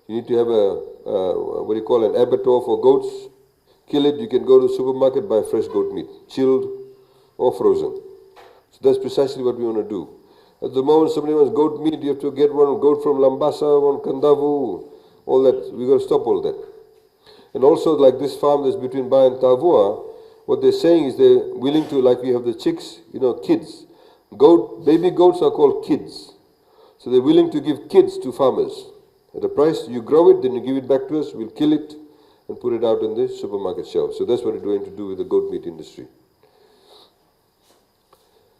You need to have what do you call an abattoir for goats. Kill it, you can go to the supermarket, buy fresh goat meat, chilled or frozen. So that's precisely what we want to do. At the moment, somebody wants goat meat, you have to get one goat from Lambasa, one Kandavu, all that. We've got to stop all that. And also, like this farm that's between Bai and Tavua, what they're saying is they're willing to, like we have the chicks, kids. Baby goats are called kids. So they're willing to give kids to farmers. At a price, you grow it, then you give it back to us, we'll kill it and put it out on the supermarket shelf. So that's what we're going to do with the goat meat industry.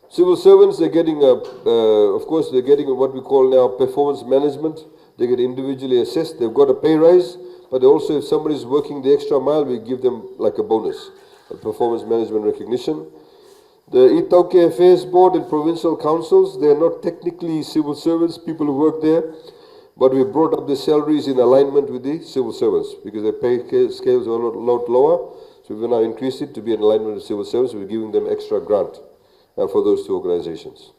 Civil servants, they're getting, of course, they're getting what we call now performance management. They get individually assessed. They've got a pay rise, but also if somebody's working the extra mile, we give them like a bonus, a performance management recognition. The Itauke Affairs Board and provincial councils, they are not technically civil servants, people who work there, but we brought up the salaries in alignment with the civil servants because their pay scales are a lot lower. So we've now increased it to be in alignment with civil servants. We're giving them extra grant for those two organizations.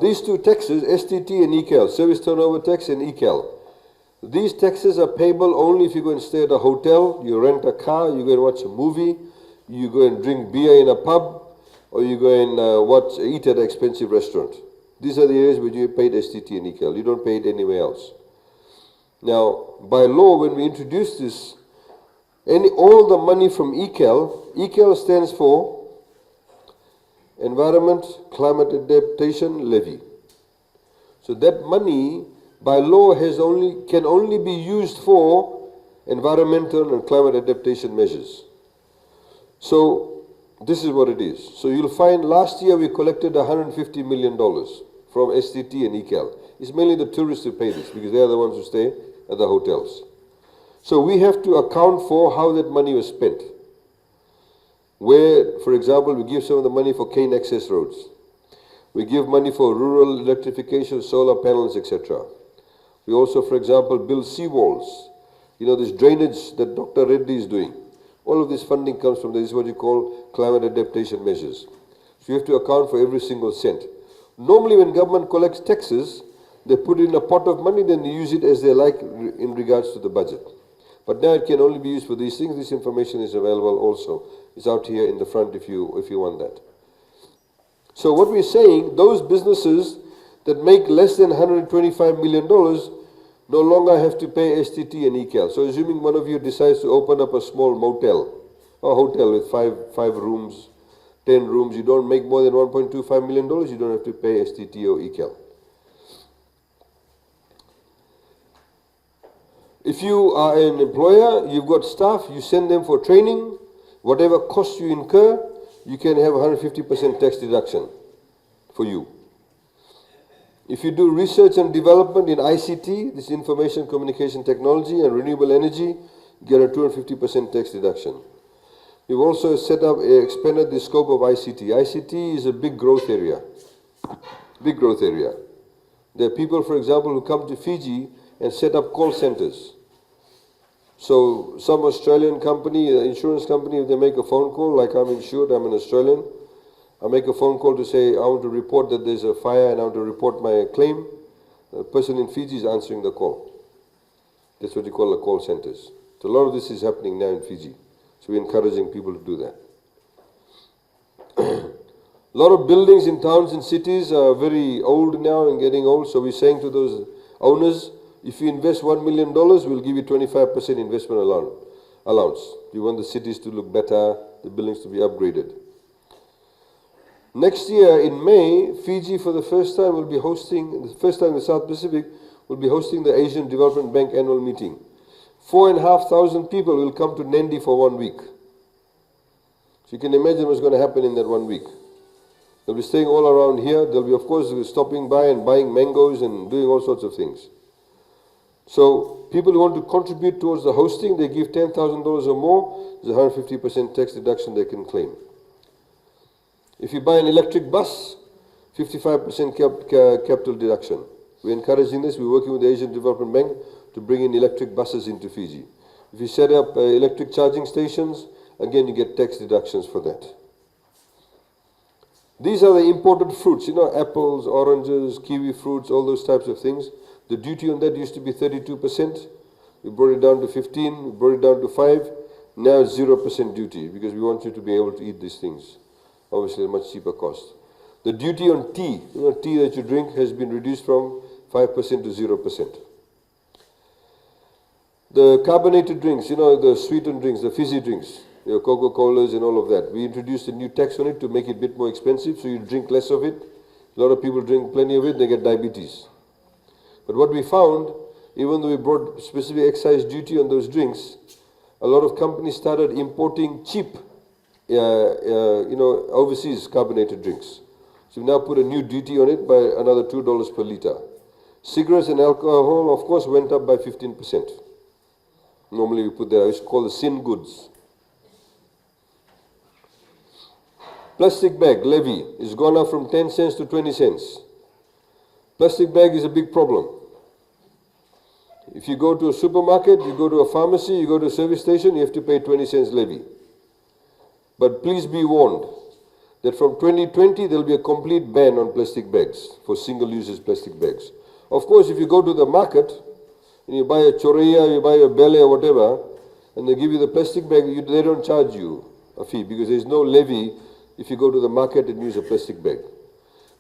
These two taxes, STT and ECAL, Service Turnover Tax and ECAL, these taxes are payable only if you go and stay at a hotel, you rent a car, you go and watch a movie, you go and drink beer in a pub, or you go and eat at an expensive restaurant. These are the areas where you paid STT and ECAL. You don't pay it anywhere else. Now, by law, when we introduced this, all the money from ECAL stands for Environment Climate Adaptation Levy. So that money, by law, can only be used for environmental and climate adaptation measures. So this is what it is. So you'll find last year we collected $150 million from STT and ECAL. It's mainly the tourists who pay this because they are the ones who stay at the hotels. So we have to account for how that money was spent. Where, for example, we give some of the money for cane access roads. We give money for rural electrification, solar panels, etc. We also, for example, build seawalls. This drainage that Dr. Reddy is doing. All of this funding comes from this is what you call climate adaptation measures. So you have to account for every single cent. Normally when government collects taxes, they put in a pot of money, then they use it as they like in regards to the budget. But now it can only be used for these things. This information is available also. It's out here in the front if you want that. So what we're saying, those businesses that make less than $125 million no longer have to pay STT and ECAL. So assuming one of you decides to open up a small motel, a hotel with five rooms, 10 rooms, you don't make more than $1.25 million, you don't have to pay STT or ECAL. If you are an employer, you've got staff, you send them for training, whatever cost you incur, you can have 150% tax deduction for you. If you do research and development in ICT, this information communication technology and renewable energy, you get a 250% tax deduction. We've also expanded the scope of ICT. ICT is a big growth area. Big growth area. There are people, for example, who come to Fiji and set up call centers. So some Australian company, insurance company, if they make a phone call, like I'm insured, I'm an Australian, I make a phone call to say, I want to report that there's a fire and I want to report my claim. The person in Fiji is answering the call. That's what you call the call centers. So a lot of this is happening now in Fiji. So we're encouraging people to do that. A lot of buildings in towns and cities are very old now and getting old. So we're saying to those owners, if you invest $1 million, we'll give you 25% investment allowance. We want the cities to look better, the buildings to be upgraded. Next year in May, Fiji for the first time will be hosting, the first time in the South Pacific, will be hosting the Asian Development Bank annual meeting. 4,500 people will come to Nadi for 1 week. So you can imagine what's going to happen in that 1 week. They'll be staying all around here. They'll be, of course, stopping by and buying mangoes and doing all sorts of things. So people who want to contribute towards the hosting, they give $10,000 or more, there's a 150% tax deduction they can claim. If you buy an electric bus, 55% capital deduction. We're encouraging this. We're working with the Asian Development Bank to bring in electric buses into Fiji. If you set up electric charging stations, again you get tax deductions for that. These are the imported fruits, apples, oranges, kiwi fruits, all those types of things. The duty on that used to be 32%. We brought it down to 15, we brought it down to 5. Now it's 0% duty because we want you to be able to eat these things. Obviously at a much cheaper cost. The duty on tea, tea that you drink has been reduced from 5% to 0%. The carbonated drinks, the sweetened drinks, the fizzy drinks, Coca-Colas and all of that. We introduced a new tax on it to make it a bit more expensive, so you drink less of it. A lot of people drink plenty of it, they get diabetes. But what we found, even though we brought specific excise duty on those drinks, a lot of companies started importing cheap, overseas carbonated drinks. So we now put a new duty on it by another $2 per liter. Cigarettes and alcohol, of course, went up by 15%. Normally we put that, I used to call the sin goods. Plastic bag levy is gone up from 10 cents to 20 cents. Plastic bag is a big problem. If you go to a supermarket, you go to a pharmacy, you go to a service station, you have to pay 20 cents levy. But please be warned that from 2020 there will be a complete ban on plastic bags, for single-use plastic bags. Of course, if you go to the market and you buy a choreya, you buy a bele or whatever, and they give you the plastic bag, they don't charge you a fee because there is no levy if you go to the market and use a plastic bag.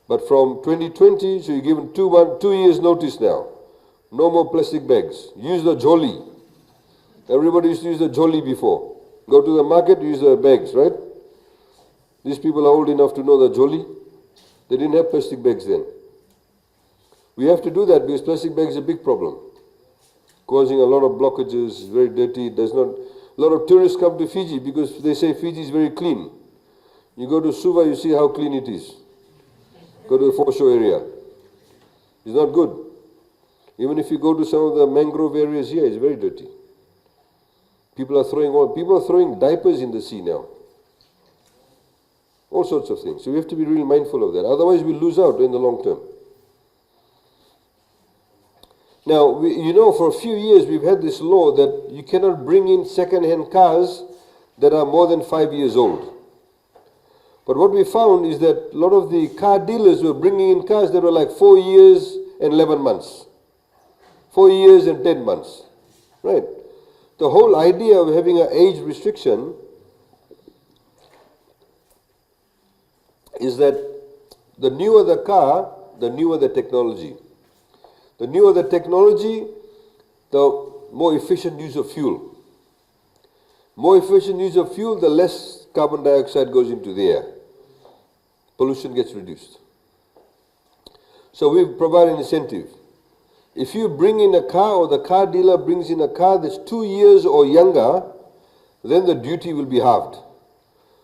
But from 2020, so you're given 2 years notice now. No more plastic bags. Use the jolly. Everybody used to use the jolly before. Go to the market, use the bags, right? These people are old enough to know the jolly. They didn't have plastic bags then. We have to do that because plastic bags is a big problem, causing a lot of blockages, very dirty. A lot of tourists come to Fiji because they say Fiji is very clean. You go to Suva, you see how clean it is. Go to the foreshore area. It's not good. Even if you go to some of the mangrove areas here, it's very dirty. People are throwing diapers in the sea now. All sorts of things. So we have to be really mindful of that. Otherwise, we lose out in the long term. Now, for a few years, we've had this law that you cannot bring in second-hand cars that are more than 5 years old. But what we found is that a lot of the car dealers were bringing in cars that were like 4 years and 11 months. 4 years and 10 months. Right? The whole idea of having an age restriction is that the newer the car, the newer the technology. The newer the technology, the more efficient use of fuel. More efficient use of fuel, the less carbon dioxide goes into the air. Pollution gets reduced. So we provide an incentive. If you bring in a car or the car dealer brings in a car that's 2 years or younger, then the duty will be halved.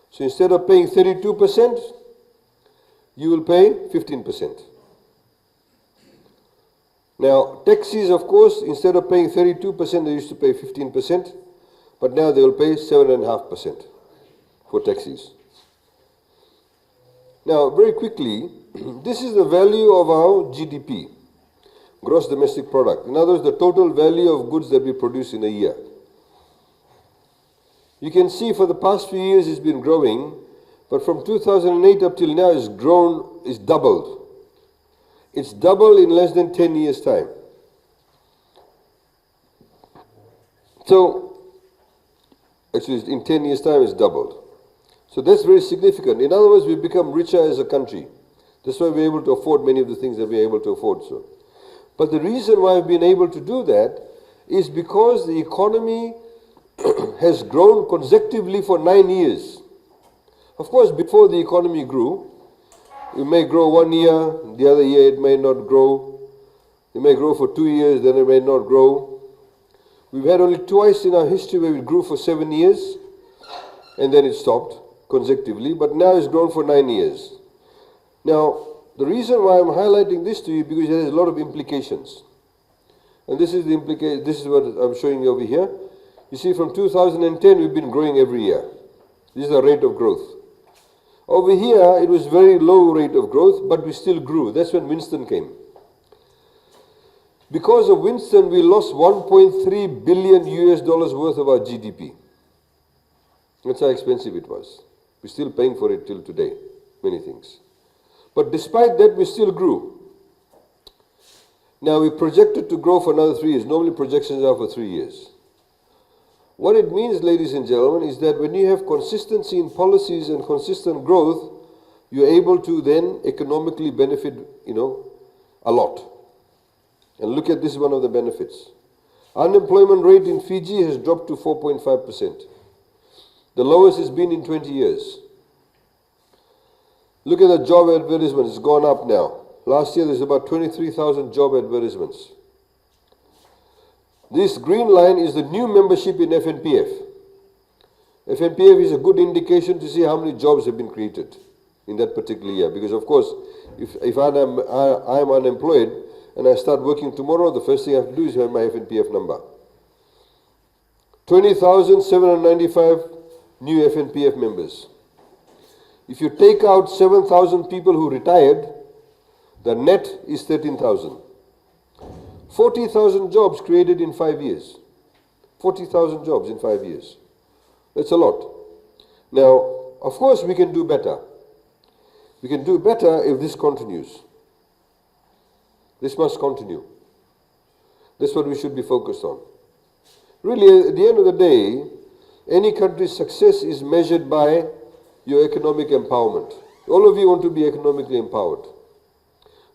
So instead of paying 32%, you will pay 15%. Now, taxis, of course, instead of paying 32%, they used to pay 15%, but now they will pay 7.5% for taxis. Now, very quickly, this is the value of our GDP, gross domestic product. In other words, the total value of goods that we produce in a year. You can see for the past few years it's been growing, but from 2008 up till now it's doubled. It's doubled in less than 10 years' time. So, actually in 10 years' time it's doubled. So that's very significant. In other words, we've become richer as a country. That's why we're able to afford many of the things that we're able to afford. So, but the reason why I've been able to do that is because the economy has grown consecutively for 9 years. Of course, before the economy grew, it may grow 1 year, the other year it may not grow. It may grow for 2 years, then it may not grow. We've had only twice in our history where it grew for 7 years, and then it stopped consecutively, but now it's grown for 9 years. Now, the reason why I'm highlighting this to you because it has a lot of implications. And this is what I'm showing you over here. You see, from 2010, we've been growing every year. This is the rate of growth. Over here, it was very low rate of growth, but we still grew. That's when Winston came. Because of Winston, we lost 1.3 billion US dollars worth of our GDP. That's how expensive it was. We're still paying for it till today, many things. But despite that, we still grew. Now, we projected to grow for another 3 years. Normally, projections are for 3 years. What it means, ladies and gentlemen, is that when you have consistency in policies and consistent growth, you're able to then economically benefit, a lot. And look at this, one of the benefits. Unemployment rate in Fiji has dropped to 4.5%. The lowest it's been in 20 years. Look at the job advertisements. It's gone up now. Last year, there's about 23,000 job advertisements. This green line is the new membership in FNPF. FNPF is a good indication to see how many jobs have been created in that particular year. Because, of course, if I'm unemployed and I start working tomorrow, the first thing I have to do is have my FNPF number. 20,795 new FNPF members. If you take out 7,000 people who retired, the net is 13,000. 40,000 jobs created in 5 years. 40,000 jobs in 5 years. That's a lot. Now, of course, we can do better. We can do better if this continues. This must continue. That's what we should be focused on. Really, at the end of the day, any country's success is measured by your economic empowerment. All of you want to be economically empowered.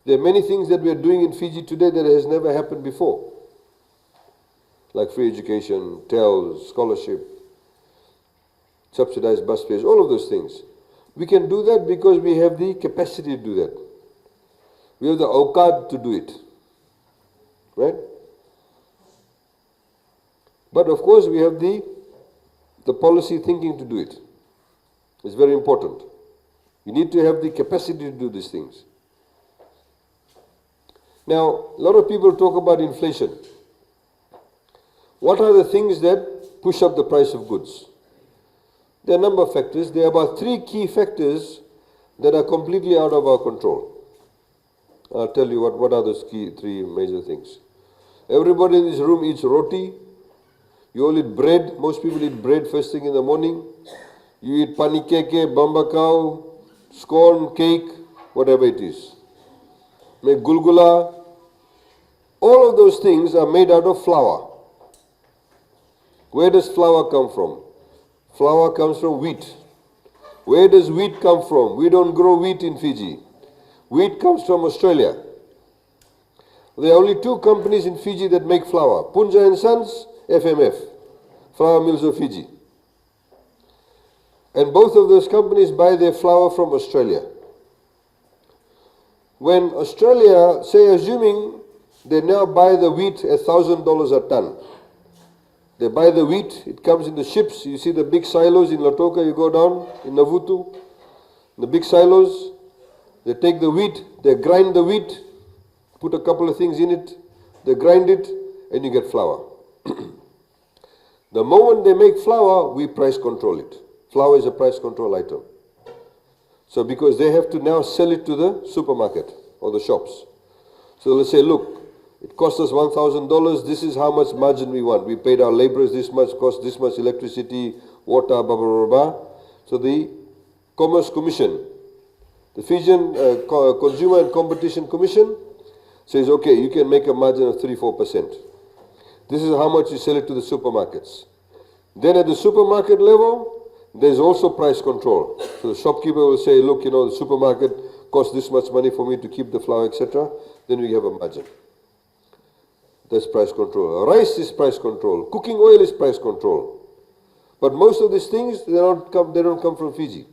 There are many things that we are doing in Fiji today that has never happened before. Like free education, TELS, scholarship, subsidized bus fares, all of those things. We can do that because we have the capacity to do that. We have the awqat to do it. Right? But of course we have the policy thinking to do it. It's very important. You need to have the capacity to do these things. Now, a lot of people talk about inflation. What are the things that push up the price of goods? There are a number of factors. There are about 3 key factors that are completely out of our control. I'll tell you what are those key 3 major things. Everybody in this room eats roti. You all eat bread. Most people eat bread first thing in the morning. You eat panikeke, bambakau, scone, cake, whatever it is. Make gulgula. All of those things are made out of flour. Where does flour come from? Flour comes from wheat. Where does wheat come from? We don't grow wheat in Fiji. Wheat comes from Australia. There are only 2 companies in Fiji that make flour. Punja and Sons, FMF, Flour Mills of Fiji. And both of those companies buy their flour from Australia. When Australia, say assuming they now buy the wheat at $1,000 a ton. They buy the wheat, it comes in the ships. You see the big silos in Lautoka, you go down in Navutu, the big silos. They take the wheat, they grind the wheat, put a couple of things in it, they grind it, and you get flour. The moment they make flour, we price control it. Flour is a price control item. So because they have to now sell it to the supermarket or the shops. So they'll say, look, it costs us $1,000, this is how much margin we want. We paid our laborers this much, cost this much electricity, water, blah, blah, blah, blah. So the Commerce Commission, the Fijian Consumer and Competition Commission says, okay, you can make a margin of 3-4%. This is how much you sell it to the supermarkets. Then at the supermarket level, there's also price control. So the shopkeeper will say, look, the supermarket costs this much money for me to keep the flour, etc. Then we have a margin. That's price control. Rice is price control. Cooking oil is price control. But most of these things, they don't come from Fiji.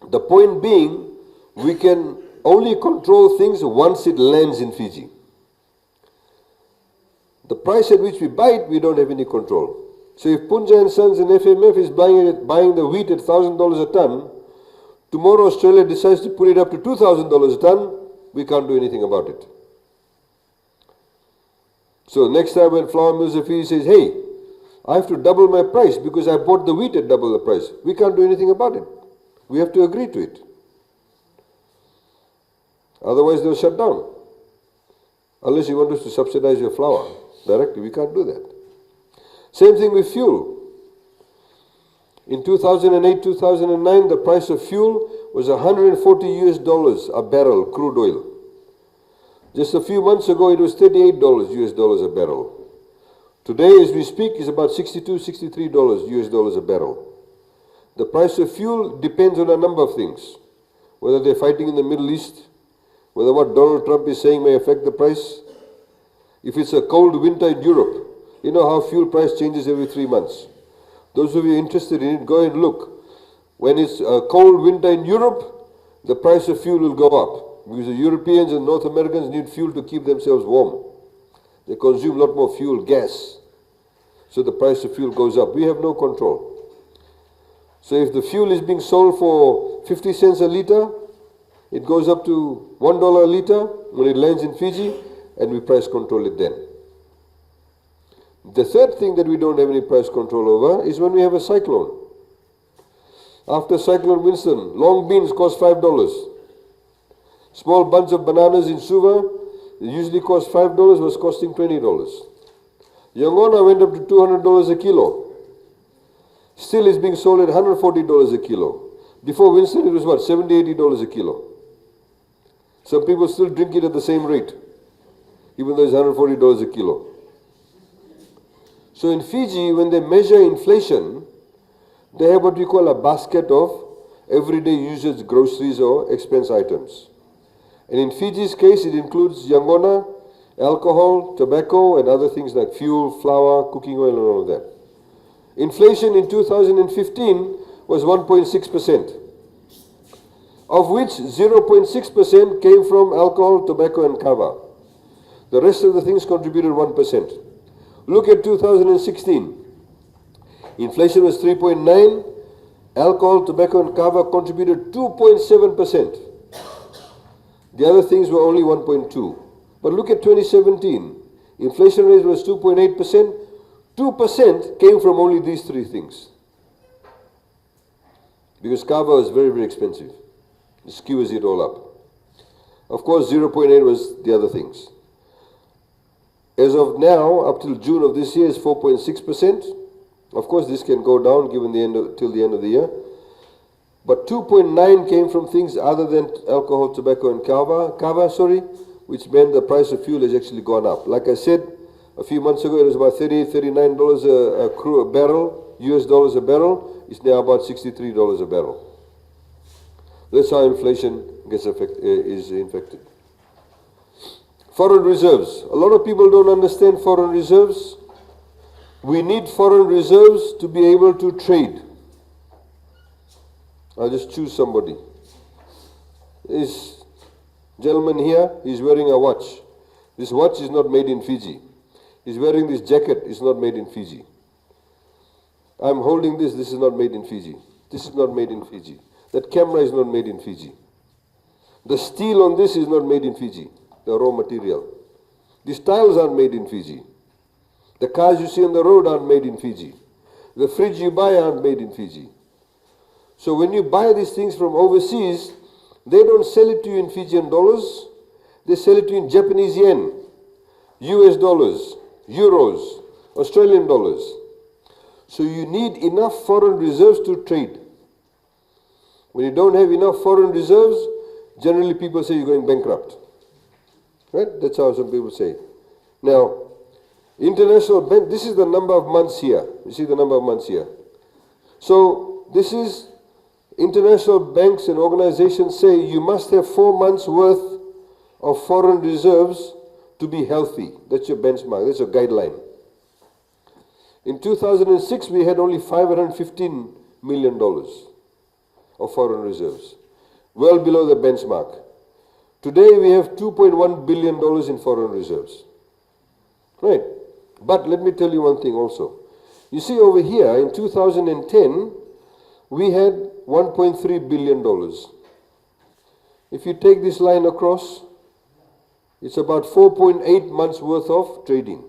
The point being, we can only control things once it lands in Fiji. The price at which we buy it, we don't have any control. So if Punja and Sons and FMF is buying the wheat at $1,000 a ton, tomorrow Australia decides to put it up to $2,000 a ton, we can't do anything about it. So next time when Flour Mills of Fiji says, hey, I have to double my price because I bought the wheat at double the price, we can't do anything about it. We have to agree to it. Otherwise they'll shut down. Unless you want us to subsidize your flour directly, we can't do that. Same thing with fuel. In 2008-2009, the price of fuel was $140 a barrel, crude oil. Just a few months ago, it was $38 a barrel. Today, as we speak, is about $63 a barrel. The price of fuel depends on a number of things. Whether they're fighting in the Middle East, whether what Donald Trump is saying may affect the price. If it's a cold winter in Europe, you know how fuel price changes every 3 months. Those of you interested in it, go and look. When it's a cold winter in Europe, the price of fuel will go up, because the Europeans and North Americans need fuel to keep themselves warm. They consume a lot more fuel, gas. So the price of fuel goes up. We have no control. So if the fuel is being sold for 50 cents a litre, it goes up to $1 a litre when it lands in Fiji, and we price control it then. The third thing that we don't have any price control over is when we have a cyclone. After Cyclone Winston, long beans cost $5. Small bunch of bananas in Suva, it usually cost $5, was costing $20. Yangona went up to $200 a kilo. Still is being sold at $140 a kilo. Before Winston, it was what, $70, $80 a kilo. Some people still drink it at the same rate, even though it's $140 a kilo. So in Fiji, when they measure inflation, they have what we call a basket of everyday usage groceries or expense items. And in Fiji's case, it includes yangona, alcohol, tobacco, and other things like fuel, flour, cooking oil, and all of that. Inflation in 2015 was 1.6%, of which 0.6% came from alcohol, tobacco, and kava. The rest of the things contributed 1%. Look at 2016. Inflation was 3.9%, alcohol, tobacco, and kava contributed 2.7%. The other things were only 1.2%. But look at 2017. Inflation rate was 2.8%. 2% came from only these three things. Because kava is very, very expensive. It skewers it all up. Of course, 0.8 was the other things. As of now, up till June of this year, is 4.6%. Of course, this can go down given till the end of the year. But 2.9 came from things other than alcohol, tobacco, and kava, which meant the price of fuel has actually gone up. Like I said, a few months ago, it was about $38, $39 a barrel, US dollars a barrel. It's now about $63 a barrel. That's how inflation is infected. Foreign reserves. A lot of people don't understand foreign reserves. We need foreign reserves to be able to trade. I'll just choose somebody. This gentleman here, he's wearing a watch. This watch is not made in Fiji. He's wearing this jacket, it's not made in Fiji. I'm holding this, this is not made in Fiji. This is not made in Fiji. That camera is not made in Fiji. The steel on this is not made in Fiji, the raw material. These tiles aren't made in Fiji. The cars you see on the road aren't made in Fiji. The fridge you buy aren't made in Fiji. So when you buy these things from overseas, they don't sell it to you in Fijian dollars. They sell it to you in Japanese yen, US dollars, euros, Australian dollars. So you need enough foreign reserves to trade. When you don't have enough foreign reserves, generally people say you're going bankrupt. Right? That's how some people say it. Now, international bank, this is the number of months here. You see the number of months here. So this is international banks and organizations say you must have 4 months worth of foreign reserves to be healthy. That's your benchmark, that's your guideline. In 2006, we had only $515 million of foreign reserves, well below the benchmark. Today, we have $2.1 billion in foreign reserves. Right? But let me tell you one thing also. You see over here, in 2010, we had $1.3 billion. If you take this line across, it's about 4.8 months worth of trading.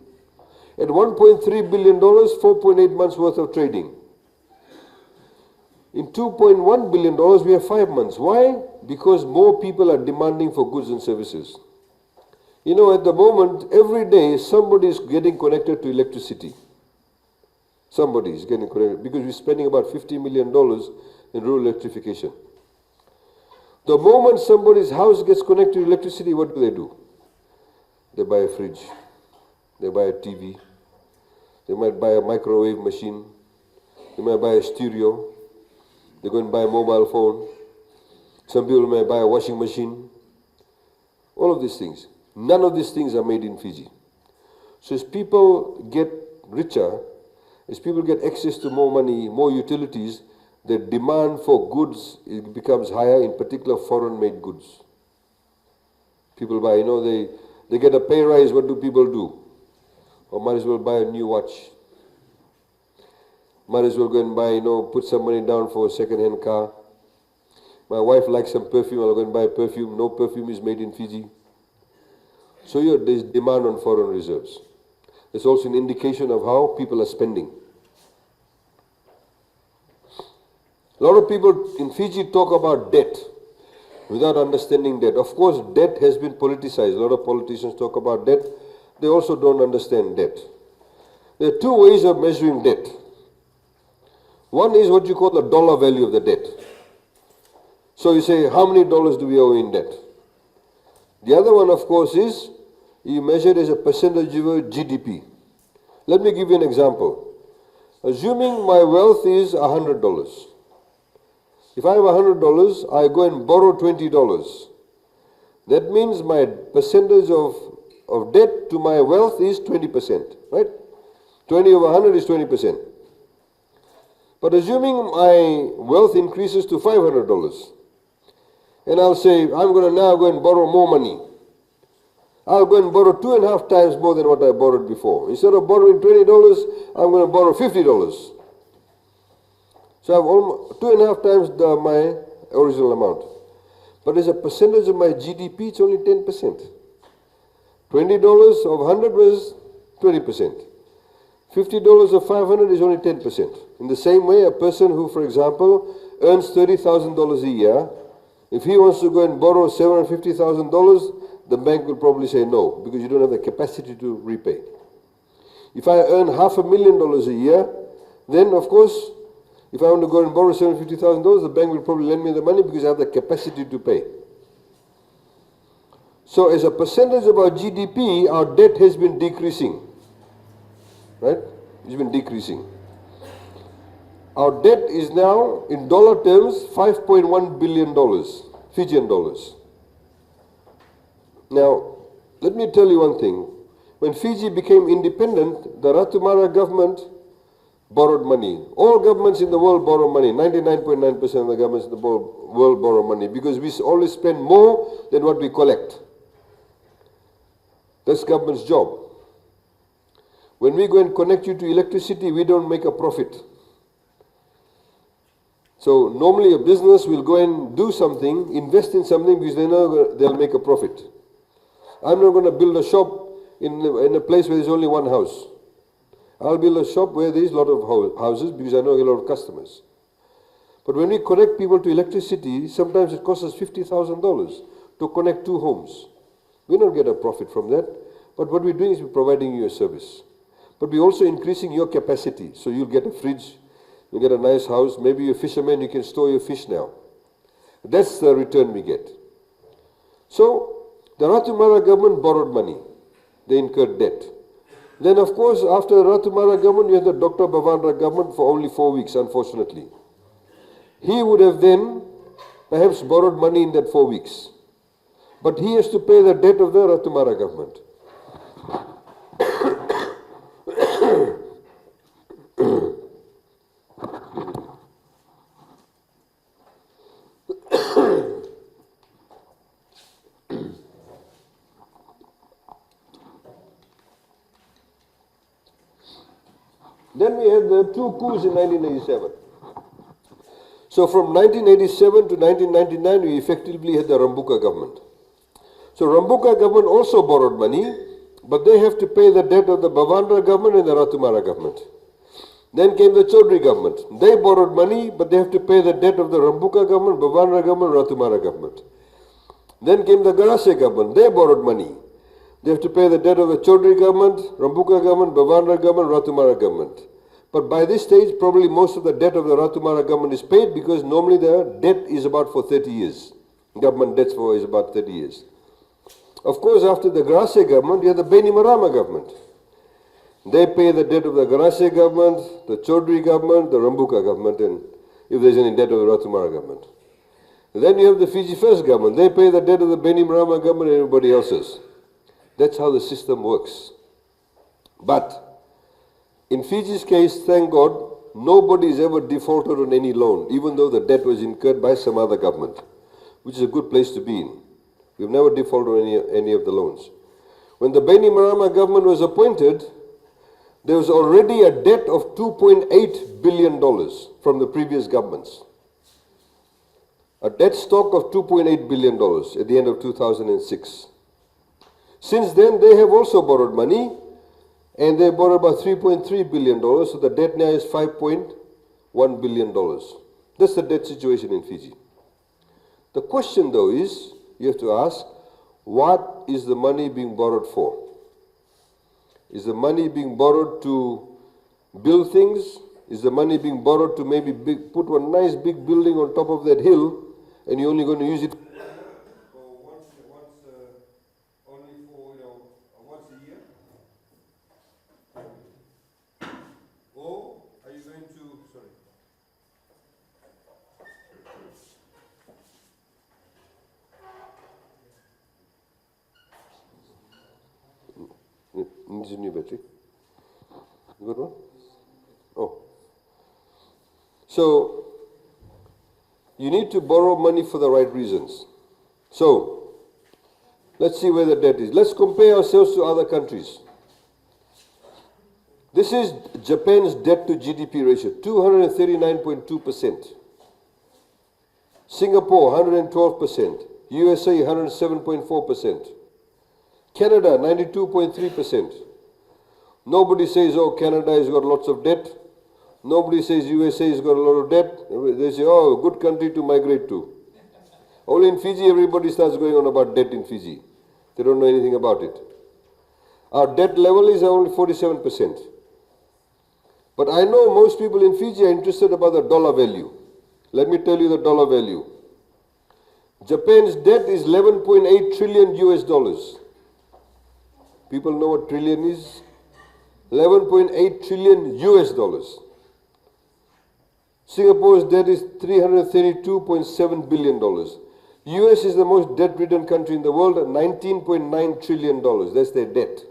At $1.3 billion, 4.8 months worth of trading. In $2.1 billion, we have 5 months. Why? Because more people are demanding for goods and services. You know, at the moment, every day, somebody is getting connected to electricity. Somebody is getting connected because we're spending about $50 million in rural electrification. The moment somebody's house gets connected to electricity, what do? They buy a fridge, they buy a TV, they might buy a microwave machine, they might buy a stereo, they go and buy a mobile phone, some people may buy a washing machine. All of these things. None of these things are made in Fiji. So as people get richer, as people get access to more money, more utilities, the demand for goods becomes higher, in particular foreign-made goods. People buy, they get a pay rise, what do people do? Or might as well buy a new watch. Might as well go and buy, put some money down for a second-hand car. My wife likes some perfume, I'll go and buy perfume. No perfume is made in Fiji. So there's demand on foreign reserves. It's also an indication of how people are spending. A lot of people in Fiji talk about debt without understanding debt. Of course, debt has been politicized. A lot of politicians talk about debt. They also don't understand debt. There are two ways of measuring debt. One is what you call the dollar value of the debt. So you say, how many dollars do we owe in debt? The other one, of course, is you measure it as a percentage of your GDP. Let me give you an example. Assuming my wealth is $100. If I have $100, I go and borrow $20. That means my percentage of debt to my wealth is 20%, right? 20 over 100 is 20%. But assuming my wealth increases to $500, and I'll say, I'm going to now go and borrow more money. I'll go and borrow 2.5 times more than what I borrowed before. Instead of borrowing $20, I'm going to borrow $50. So I have almost 2.5 times my original amount. But as a percentage of my GDP, it's only 10%. $20 of 100 was 20%. $50 of 500 is only 10%. In the same way, a person who, for example, earns $30,000 a year, if he wants to go and borrow $750,000, the bank will probably say no, because you don't have the capacity to repay. If I earn $500,000 a year, then of course, if I want to go and borrow $750,000, the bank will probably lend me the money because I have the capacity to pay. So as a percentage of our GDP, our debt has been decreasing. Right? It's been decreasing. Our debt is now, in dollar terms, $5.1 billion, Fijian dollars. Now, let me tell you one thing. When Fiji became independent, the Ratumara government borrowed money. All governments in the world borrow money. 99.9% of the governments in the world borrow money because we always spend more than what we collect. That's government's job. When we go and connect you to electricity, we don't make a profit. So normally a business will go and do something, invest in something because they know they'll make a profit. I'm not going to build a shop in a place where there's only one house. I'll build a shop where there's a lot of houses because I know a lot of customers. But when we connect people to electricity, sometimes it costs us $50,000 to connect 2 homes. We don't get a profit from that, but what we're doing is we're providing you a service. But we're also increasing your capacity. So you'll get a fridge, you'll get a nice house, maybe you're a fisherman, you can store your fish now. That's the return we get. So the Ratumara government borrowed money. They incurred debt. Then of course, after the Ratumara government, you had the Dr. Bavandra government for only 4 weeks, unfortunately. He would have then perhaps borrowed money in that 4 weeks. But he has to pay the debt of the Ratumara government. Then we had the 2 coups in 1987. So from 1987 to 1999, we effectively had the Rambuka government. So Rambuka government also borrowed money, but they have to pay the debt of the Bavandra government and the Ratumara government. Then came the Chaudhry government. They borrowed money, but they have to pay the debt of the Rambuka government, Bavandra government, Ratumara government. Then came the Garase government. They borrowed money. They have to pay the debt of the Chaudhry government, Rambuka government, Bavandra government, Ratumara government. But by this stage, probably most of the debt of the Ratumara government is paid, because normally the debt is about for 30 years. Government debts for is about 30 years. Of course, after the Garase government, you have the Beni Marama government. They pay the debt of the Garase government, the Chaudhry government, the Rambuka government, and if there's any debt of the Ratumara government. Then you have the Fiji First government. They pay the debt of the Beni Marama government and everybody else's. That's how the system works. But in Fiji's case, thank God, nobody is ever defaulted on any loan, even though the debt was incurred by some other government, which is a good place to be in. We've never defaulted on any of the loans. When the Beni Marama government was appointed, there was already a debt of $2.8 billion from the previous governments. A debt stock of $2.8 billion at the end of 2006. Since then, they have also borrowed money, and they borrowed about $3.3 billion, so the debt now is $5.1 billion. That's the debt situation in Fiji. The question, though, is, you have to ask, what is the money being borrowed for? Is the money being borrowed to build things? Is the money being borrowed to maybe put one nice big building on top of that hill, and you're only going to use it only for, once a year? Or are you going to, sorry. Needs a new battery. You got one? Oh. So, you need to borrow money for the right reasons. So, let's see where the debt is. Let's compare ourselves to other countries. This is Japan's debt to GDP ratio, 239.2%. Singapore, 112%. USA, 107.4%. Canada, 92.3%. Nobody says, oh, Canada has got lots of debt. Nobody says USA has got a lot of debt. They say, oh, good country to migrate to. Only in Fiji, everybody starts going on about debt in Fiji. They don't know anything about it. Our debt level is only 47%. But I know most people in Fiji are interested about the dollar value. Let me tell you the dollar value. Japan's debt is 11.8 trillion US dollars. People know what trillion is? 11.8 trillion US dollars. Singapore's debt is $332.7 billion. US is the most debt-ridden country in the world at $19.9 trillion. That's their debt.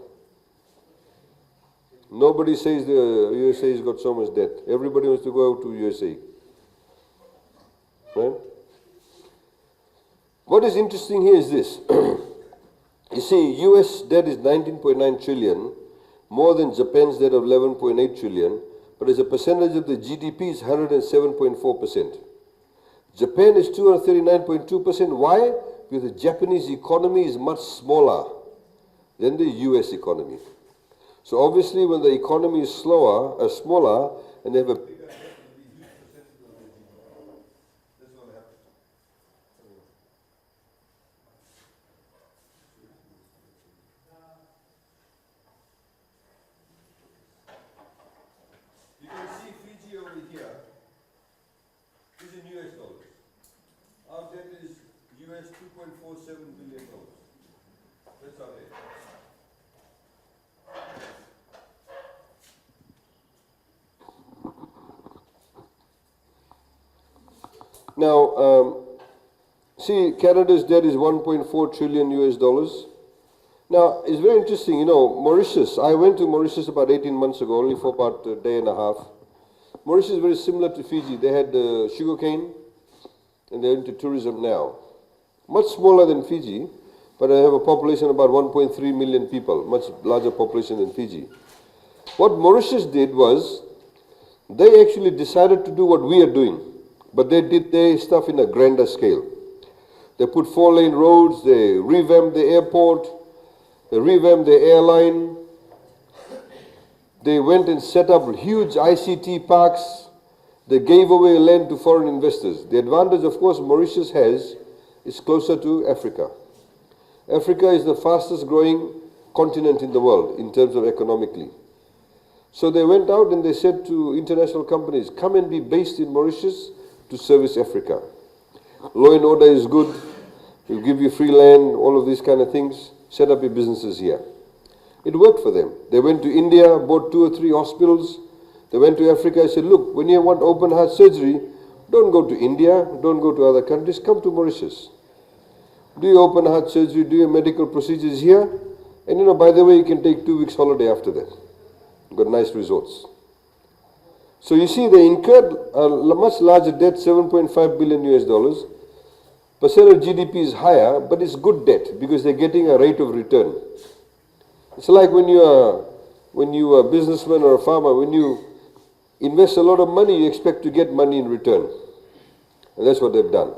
Nobody says the USA has got so much debt. Everybody wants to go out to USA. Right? What is interesting here is this. You see, US debt is 19.9 trillion, more than Japan's debt of 11.8 trillion, but as a percentage of the GDP is 107.4%. Japan is 239.2%. Why? Because the Japanese economy is much smaller than the US economy. So obviously when the economy is smaller, and they have a bigger debt, it will be a huge percentage of the GDP. That's what happens. You can see Fiji over here. This is in US dollars. Our debt is US $2.47 billion. That's our debt. Now, see, Canada's debt is 1.4 trillion US dollars. Now, it's very interesting, you know, Mauritius. I went to Mauritius about 18 months ago, only for about a day and a half. Mauritius is very similar to Fiji. They had sugarcane, and they're into tourism now. Much smaller than Fiji, but they have a population of about 1.3 million people, much larger population than Fiji. What Mauritius did was, they actually decided to do what we are doing, but they did their stuff in a grander scale. They put 4-lane roads, they revamped the airport, they revamped the airline, they went and set up huge ICT parks, they gave away land to foreign investors. The advantage, of course, Mauritius has is closer to Africa. Africa is the fastest growing continent in the world in terms of economically. So they went out and they said to international companies, come and be based in Mauritius to service Africa. Law and order is good. We'll give you free land, all of these kind of things. Set up your businesses here. It worked for them. They went to India, bought 2 or 3 hospitals. They went to Africa and said, look, when you want open heart surgery, don't go to India, don't go to other countries, come to Mauritius. Do your open heart surgery, do your medical procedures here. And by the way, you can take 2 weeks holiday after that. Got nice resorts. So you see, they incurred a much larger debt, 7.5 billion US dollars. Percent of GDP is higher, but it's good debt because they're getting a rate of return. It's like when you are a businessman or a farmer, when you invest a lot of money, you expect to get money in return. And that's what they've done.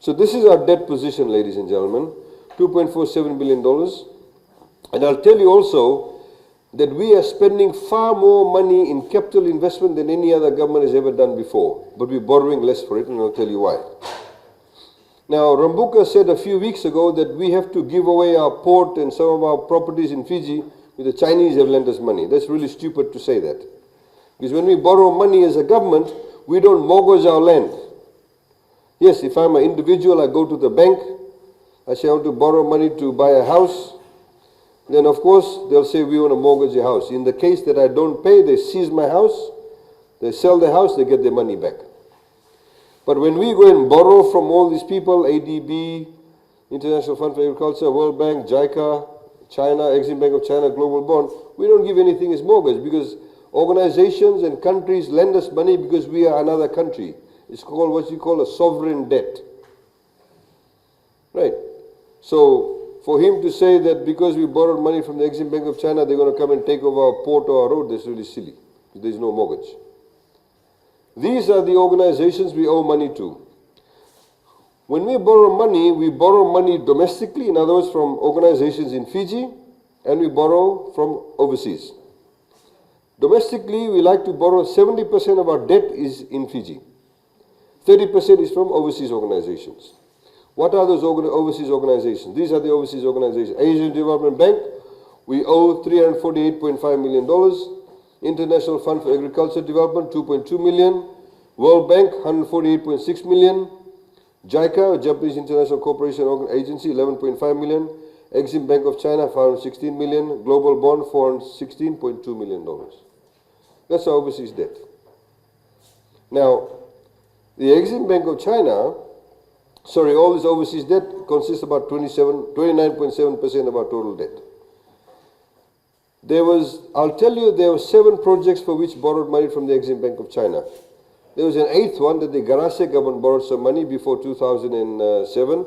So this is our debt position, ladies and gentlemen, $2.47 billion. And I'll tell you also that we are spending far more money in capital investment than any other government has ever done before. But we're borrowing less for it, and I'll tell you why. Now, Rambuka said a few weeks ago that we have to give away our port and some of our properties in Fiji because the Chinese have lent us money. That's really stupid to say that. Because when we borrow money as a government, we don't mortgage our land. Yes, if I'm an individual, I go to the bank, I say I want to borrow money to buy a house. Then, of course, they'll say we want to mortgage your house. In the case that I don't pay, they seize my house, they sell the house, they get their money back. But when we go and borrow from all these people, ADB, International Fund for Agriculture, World Bank, JICA, China, Exim Bank of China, Global Bond, we don't give anything as mortgage because organizations and countries lend us money because we are another country. It's called what you call a sovereign debt. Right? So, for him to say that because we borrowed money from the Exim Bank of China, they're going to come and take over our port or our road, that's really silly. There's no mortgage. These are the organizations we owe money to. When we borrow money domestically, in other words, from organizations in Fiji, and we borrow from overseas. Domestically, we like to borrow 70% of our debt is in Fiji. 30% is from overseas organizations. What are those overseas organizations? These are the overseas organizations. Asian Development Bank, we owe $348.5 million. International Fund for Agriculture Development, 2.2 million. World Bank, 148.6 million. JICA, Japanese International Cooperation Agency, 11.5 million. Exim Bank of China, 516 million. Global Bond, $416.2 million. That's our overseas debt. Now, the Exim Bank of China, all this overseas debt consists about 29.7% of our total debt. I'll tell you, there were 7 projects for which borrowed money from the Exim Bank of China. There was an 8th one that the Ganase government borrowed some money before 2007.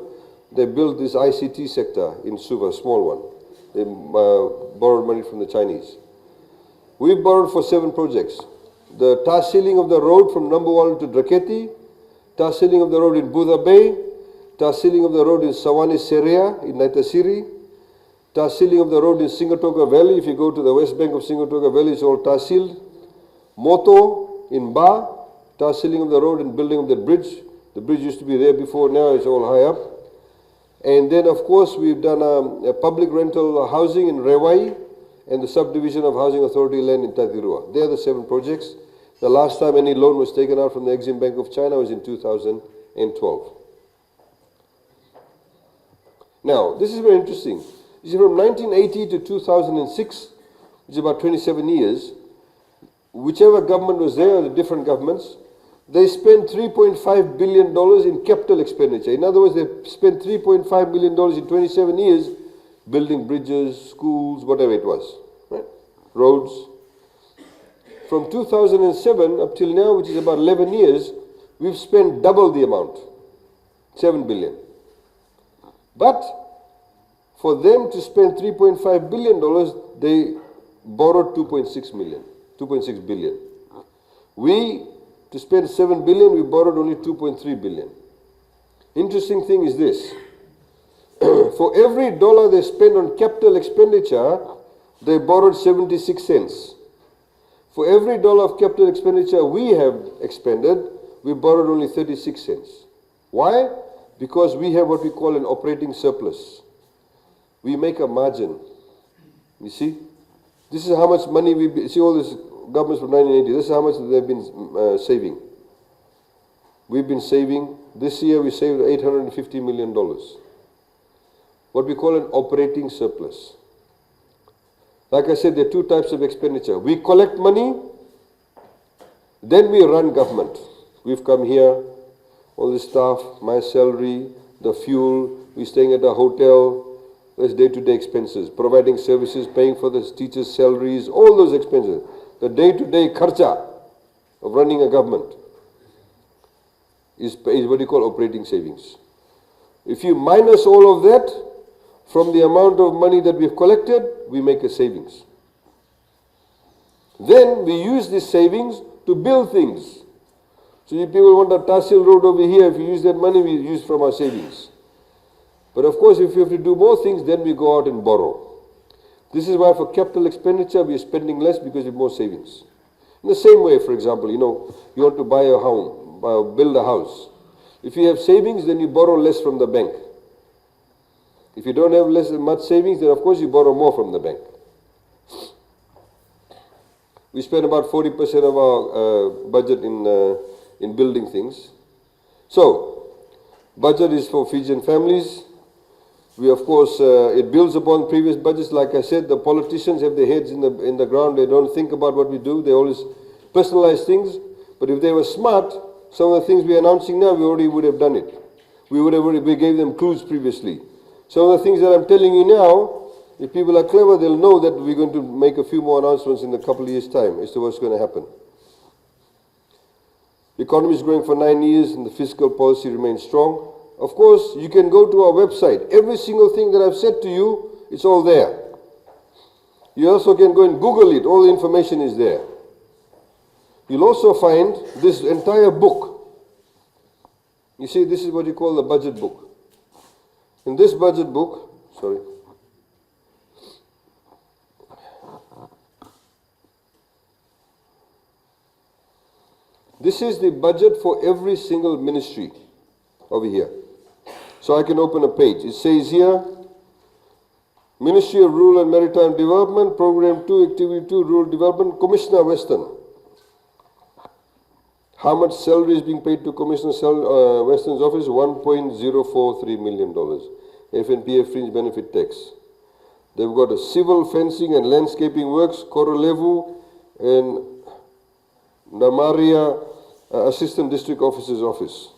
They built this ICT sector in Suva, small one. They borrowed money from the Chinese. We borrowed for 7 projects. The tar sealing of the road from Nambuwalu to Draketi, tar sealing of the road in Buddha Bay, tar sealing of the road in Sawani Seria in Naitasiri, tar sealing of the road in Singatoka Valley. If you go to the west bank of Singatoka Valley, it's all tar sealed. Moto in Ba, tar sealing of the road and building of the bridge. The bridge used to be there before, now it's all high up. And then, of course, we've done a public rental housing in Rewai and the subdivision of Housing Authority land in Tatirua. They are the 7 projects. The last time any loan was taken out from the Exim Bank of China was in 2012. Now, this is very interesting. You see, from 1980 to 2006, which is about 27 years, whichever government was there, the different governments, they spent $3.5 billion in capital expenditure. In other words, they spent $3.5 billion in 27 years building bridges, schools, whatever it was, right? Roads. From 2007 up till now, which is about 11 years, we've spent double the amount, $7 billion. But for them to spend $3.5 billion, they borrowed $2.6 billion. We, to spend $7 billion, we borrowed only $2.3 billion. Interesting thing is this. For every dollar they spend on capital expenditure, they borrowed 76 cents. For every dollar of capital expenditure we have expended, we borrowed only 36 cents. Why? Because we have what we call an operating surplus. We make a margin. You see? This is how much money see all these governments from 1980. This is how much they've been saving. We've been saving. This year we saved $850 million. What we call an operating surplus. Like I said, there are two types of expenditure. We collect money, then we run government. We've come here, all the staff, my salary, the fuel, we're staying at a hotel, there's day-to-day expenses, providing services, paying for the teachers' salaries, all those expenses. The day-to-day kharcha of running a government is what you call operating savings. If you minus all of that from the amount of money that we've collected, we make a savings. Then we use these savings to build things. So if people want a Tahsil road over here, if you use that money, we use from our savings. But of course, if you have to do more things, then we go out and borrow. This is why for capital expenditure, we are spending less because we have more savings. In the same way, for example, you want to buy a home, build a house. If you have savings, then you borrow less from the bank. If you don't have much savings, then of course you borrow more from the bank. We spend about 40% of our budget in building things. So, budget is for Fijian families. We, of course, it builds upon previous budgets. Like I said, the politicians have their heads in the ground. They don't think about what we do. They always personalize things. But if they were smart, some of the things we're announcing now, we already would have done it. We gave them clues previously. Some of the things that I'm telling you now, if people are clever, they'll know that we're going to make a few more announcements in a couple of years' time as to what's going to happen. The economy is growing for 9 years and the fiscal policy remains strong. Of course, you can go to our website. Every single thing that I've said to you, it's all there. You also can go and Google it. All the information is there. You'll also find this entire book. You see, this is what you call the budget book. In this budget book, this is the budget for every single ministry over here. So I can open a page. It says here, Ministry of Rural and Maritime Development, Program 2, Activity 2, Rural Development, Commissioner Western. How much salary is being paid to Commissioner Western's office? $1.043 million. FNPF fringe benefit tax. They've got a civil fencing and landscaping works, Korolevu and Namaria Assistant District Officer's office.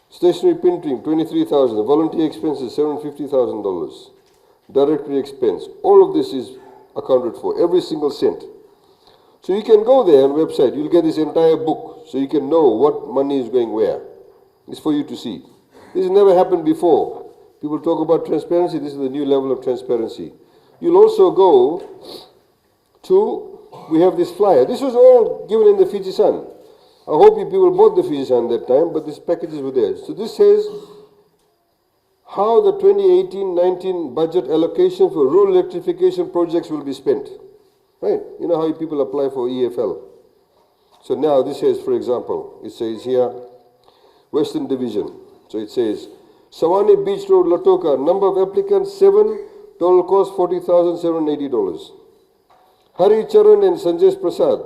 Stationery printing, $23,000. Volunteer expenses, $750,000. Directory expense. All of this is accounted for, every single cent. So you can go there on the website. You'll get this entire book, so you can know what money is going where. It's for you to see. This has never happened before. People talk about transparency. This is the new level of transparency. You'll also go to, we have this flyer. This was all given in the Fiji Sun. I hope you people bought the Fiji Sun that time, but these packages were there. So this says how the 2018-19 budget allocation for rural electrification projects will be spent. Right? You know how people apply for EFL. So now this says, for example, it says here, Western Division. So it says, Sawani Beach Road, Latoka, number of applicants 7, total cost $40,780. Hari Charan and Sanjay Prasad,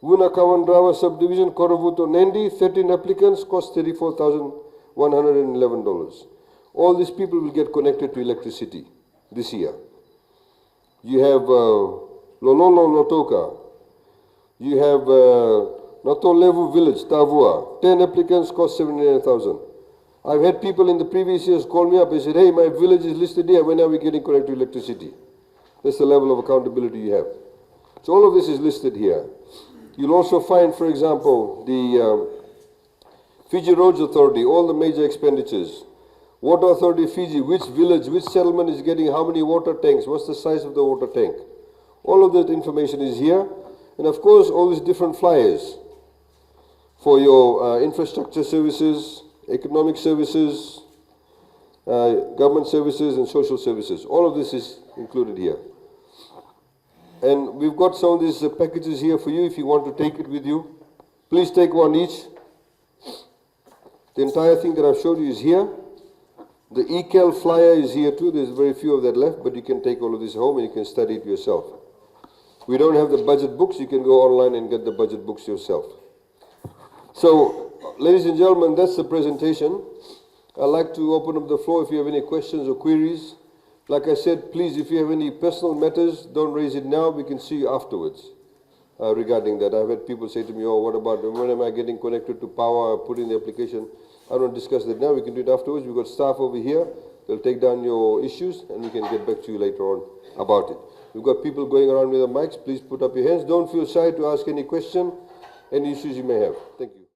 Wuna Kawandrawa Subdivision, Korovuto, Nandi, 13 applicants, cost $34,111. All these people will get connected to electricity this year. You have Lololo Lotoka. You have Notolevu Village, Tavua. 10 applicants, cost $79,000. I've had people in the previous years call me up and said, hey, my village is listed here. When are we getting connected to electricity? That's the level of accountability you have. So all of this is listed here. You'll also find, for example, the Fiji Roads Authority, all the major expenditures. Water Authority Fiji, which village, which settlement is getting how many water tanks, what's the size of the water tank. All of that information is here. And of course, all these different flyers for your infrastructure services, economic services, government services, and social services. All of this is included here. And we've got some of these packages here for you if you want to take it with you. Please take one each. The entire thing that I've showed you is here. The ECAL flyer is here too. There's very few of that left, but you can take all of this home and you can study it yourself. we don't have the budget books, you can go online and get the budget books yourself. So, ladies and gentlemen, that's the presentation. I'd like to open up the floor if you have any questions or queries. Like I said, please, if you have any personal matters, don't raise it now. We can see you afterwards regarding that. I've had people say to me, oh, what about when am I getting connected to power, put in the application? I don't discuss that now. We can do it afterwards. We've got staff over here. They'll take down your issues and we can get back to you later on about it. We've got people going around with the mics. Please put up your hands. Don't feel shy to ask any question, any issues you may have. Thank you.